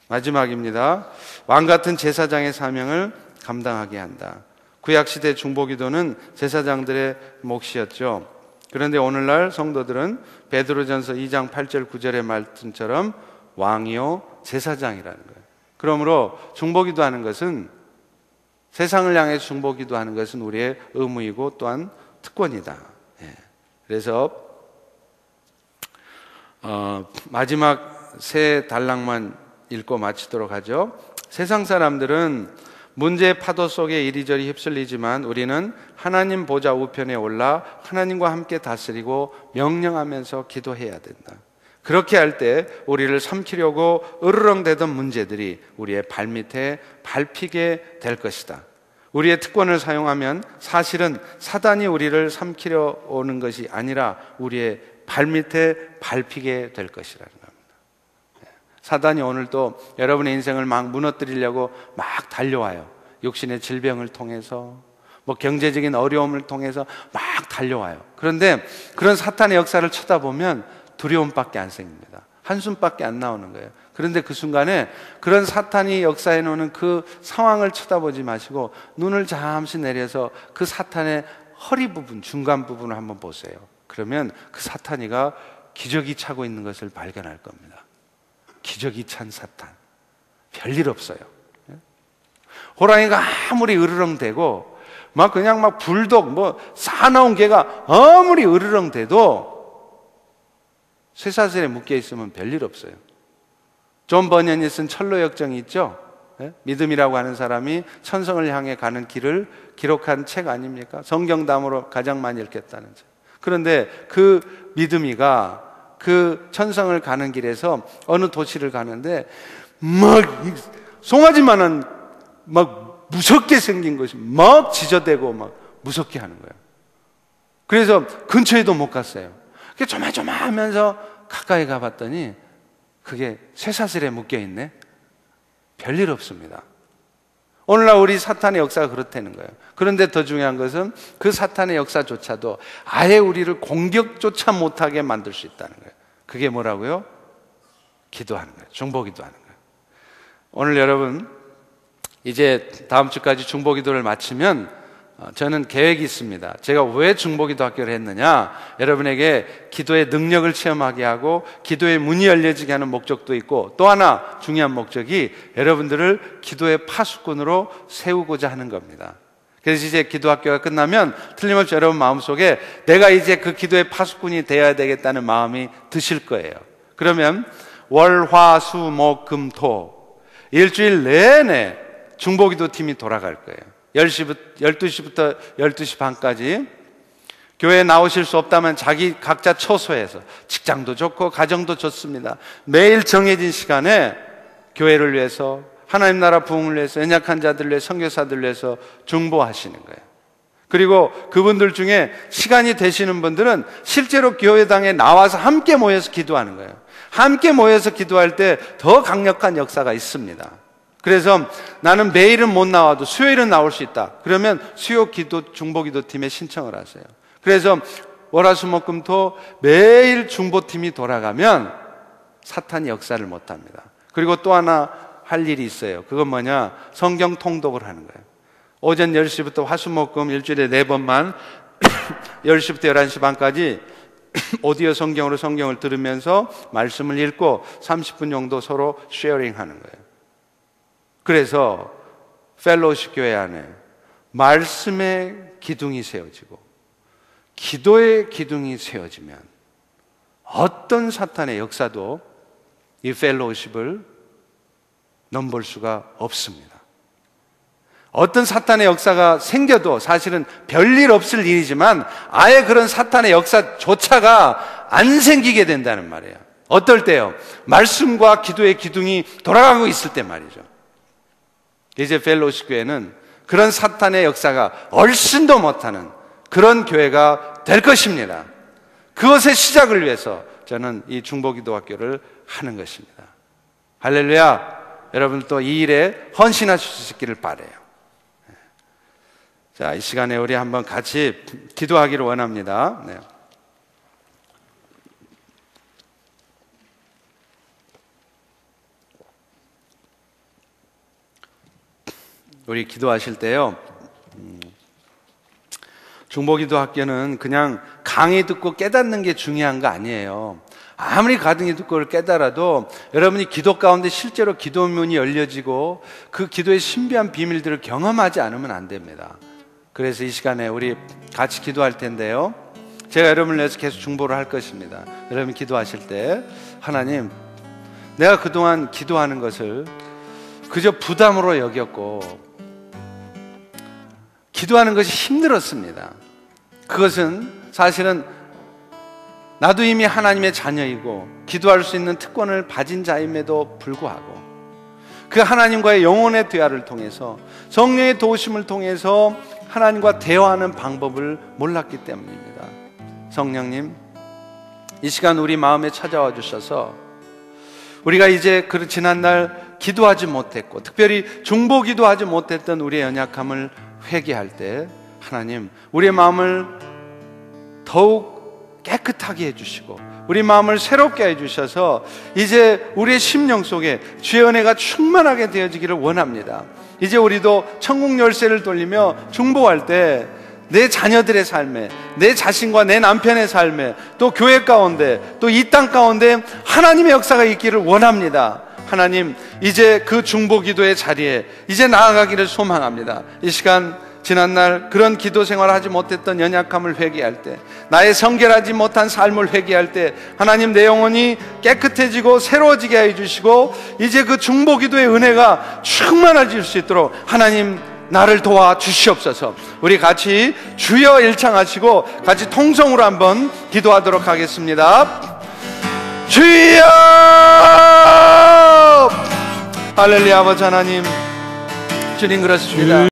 마지막입니다. 왕같은 제사장의 사명을 감당하게 한다. 구약시대 중보 기도는 제사장들의 몫이었죠. 그런데 오늘날 성도들은 베드로전서 2장 8절 9절의 말씀처럼 왕이요 제사장이라는 거예요. 그러므로 중보기도 하는 것은, 세상을 향해 중보기도 하는 것은 우리의 의무이고 또한 특권이다. 그래서 마지막 세 단락만 읽고 마치도록 하죠. 세상 사람들은 문제의 파도 속에 이리저리 휩쓸리지만 우리는 하나님 보좌 우편에 올라 하나님과 함께 다스리고 명령하면서 기도해야 된다. 그렇게 할 때 우리를 삼키려고 으르렁대던 문제들이 우리의 발밑에 밟히게 될 것이다. 우리의 특권을 사용하면 사실은 사단이 우리를 삼키려 오는 것이 아니라 우리의 발밑에 밟히게 될 것이라는 겁니다. 사단이 오늘도 여러분의 인생을 막 무너뜨리려고 막 달려와요. 육신의 질병을 통해서, 뭐 경제적인 어려움을 통해서 막 달려와요. 그런데 그런 사탄의 역사를 쳐다보면 두려움밖에 안 생깁니다. 한숨밖에 안 나오는 거예요. 그런데 그 순간에 그런 사탄이 역사해 놓는 그 상황을 쳐다보지 마시고 눈을 잠시 내려서 그 사탄의 허리 부분, 중간 부분을 한번 보세요. 그러면 그 사탄이가 기저귀 차고 있는 것을 발견할 겁니다. 기저귀 찬 사탄. 별일 없어요. 호랑이가 아무리 으르렁대고 막 그냥 막 불독 뭐 사나운 개가 아무리 으르렁대도 쇠사슬에 묶여 있으면 별일 없어요. 존 버년이 쓴 철로 역정이 있죠. 믿음이라고 하는 사람이 천성을 향해 가는 길을 기록한 책 아닙니까? 성경담으로 가장 많이 읽혔다는 책. 그런데 그 믿음이가 그 천성을 가는 길에서 어느 도시를 가는데 막 송아지만한 막 무섭게 생긴 것이 막 지저대고 막 무섭게 하는 거예요. 그래서 근처에도 못 갔어요. 그게 조마조마하면서 가까이 가봤더니 그게 쇠사슬에 묶여있네. 별일 없습니다. 오늘날 우리 사탄의 역사가 그렇다는 거예요. 그런데 더 중요한 것은 그 사탄의 역사조차도 아예 우리를 공격조차 못하게 만들 수 있다는 거예요. 그게 뭐라고요? 기도하는 거예요. 중보기도하는 거예요. 오늘 여러분 이제 다음 주까지 중보기도를 마치면 저는 계획이 있습니다. 제가 왜 중보기도 학교를 했느냐, 여러분에게 기도의 능력을 체험하게 하고 기도의 문이 열려지게 하는 목적도 있고, 또 하나 중요한 목적이 여러분들을 기도의 파수꾼으로 세우고자 하는 겁니다. 그래서 이제 기도학교가 끝나면 틀림없이 여러분 마음속에 내가 이제 그 기도의 파수꾼이 되어야 되겠다는 마음이 드실 거예요. 그러면 월, 화, 수, 목, 금, 토 일주일 내내 중보기도 팀이 돌아갈 거예요. 12시부터 12시 반까지 교회에 나오실 수 없다면 자기 각자 처소에서, 직장도 좋고 가정도 좋습니다, 매일 정해진 시간에 교회를 위해서, 하나님 나라 부흥을 위해서, 연약한 자들을 위해서, 선교사들을 위해서 중보하시는 거예요. 그리고 그분들 중에 시간이 되시는 분들은 실제로 교회당에 나와서 함께 모여서 기도하는 거예요. 함께 모여서 기도할 때 더 강력한 역사가 있습니다. 그래서 나는 매일은 못 나와도 수요일은 나올 수 있다. 그러면 수요 기도 중보기도 팀에 신청을 하세요. 그래서 월화수목금토 매일 중보팀이 돌아가면 사탄이 역사를 못 합니다. 그리고 또 하나 할 일이 있어요. 그건 뭐냐? 성경 통독을 하는 거예요. 오전 10시부터 화수목금 일주일에 4번만 10시부터 11시 반까지 오디오 성경으로 성경을 들으면서 말씀을 읽고 30분 정도 서로 쉐어링 하는 거예요. 그래서 펠로우십 교회 안에 말씀의 기둥이 세워지고 기도의 기둥이 세워지면 어떤 사탄의 역사도 이 펠로우십을 넘볼 수가 없습니다. 어떤 사탄의 역사가 생겨도 사실은 별일 없을 일이지만 아예 그런 사탄의 역사조차가 안 생기게 된다는 말이에요. 어떨 때요? 말씀과 기도의 기둥이 돌아가고 있을 때 말이죠. 이제 펠로우십 교회는 그런 사탄의 역사가 얼씬도 못하는 그런 교회가 될 것입니다. 그것의 시작을 위해서 저는 이 중보기도 학교를 하는 것입니다. 할렐루야. 여러분 또 이 일에 헌신하실 수 있기를 바라요. 자, 이 시간에 우리 한번 같이 기도하기를 원합니다. 네. 우리 기도하실 때요, 중보기도 학교는 그냥 강의 듣고 깨닫는 게 중요한 거 아니에요. 아무리 강의 듣고 그걸 깨달아도 여러분이 기도 가운데 실제로 기도문이 열려지고 그 기도의 신비한 비밀들을 경험하지 않으면 안 됩니다. 그래서 이 시간에 우리 같이 기도할 텐데요, 제가 여러분을 위해서 계속 중보를 할 것입니다. 여러분 기도하실 때, 하나님, 내가 그동안 기도하는 것을 그저 부담으로 여겼고 기도하는 것이 힘들었습니다. 그것은 사실은 나도 이미 하나님의 자녀이고 기도할 수 있는 특권을 가진 자임에도 불구하고 그 하나님과의 영혼의 대화를 통해서, 성령의 도우심을 통해서 하나님과 대화하는 방법을 몰랐기 때문입니다. 성령님, 이 시간 우리 마음에 찾아와 주셔서 우리가 이제 그 지난날 기도하지 못했고 특별히 중보기도하지 못했던 우리의 연약함을 회개할 때 하나님, 우리의 마음을 더욱 깨끗하게 해주시고 우리 마음을 새롭게 해주셔서 이제 우리의 심령 속에 주의 은혜가 충만하게 되어지기를 원합니다. 이제 우리도 천국 열쇠를 돌리며 중보할 때 내 자녀들의 삶에, 내 자신과 내 남편의 삶에, 또 교회 가운데, 또 이 땅 가운데 하나님의 역사가 있기를 원합니다. 하나님, 이제 그 중보기도의 자리에 이제 나아가기를 소망합니다. 이 시간 지난날 그런 기도 생활을 하지 못했던 연약함을 회개할 때, 나의 성결하지 못한 삶을 회개할 때 하나님, 내 영혼이 깨끗해지고 새로워지게 해주시고 이제 그 중보기도의 은혜가 충만해질 수 있도록 하나님 나를 도와 주시옵소서. 우리 같이 주여 일창하시고 같이 통성으로 한번 기도하도록 하겠습니다. 주여! 할렐루야. 아버지 하나님, 주님 그렇습니다.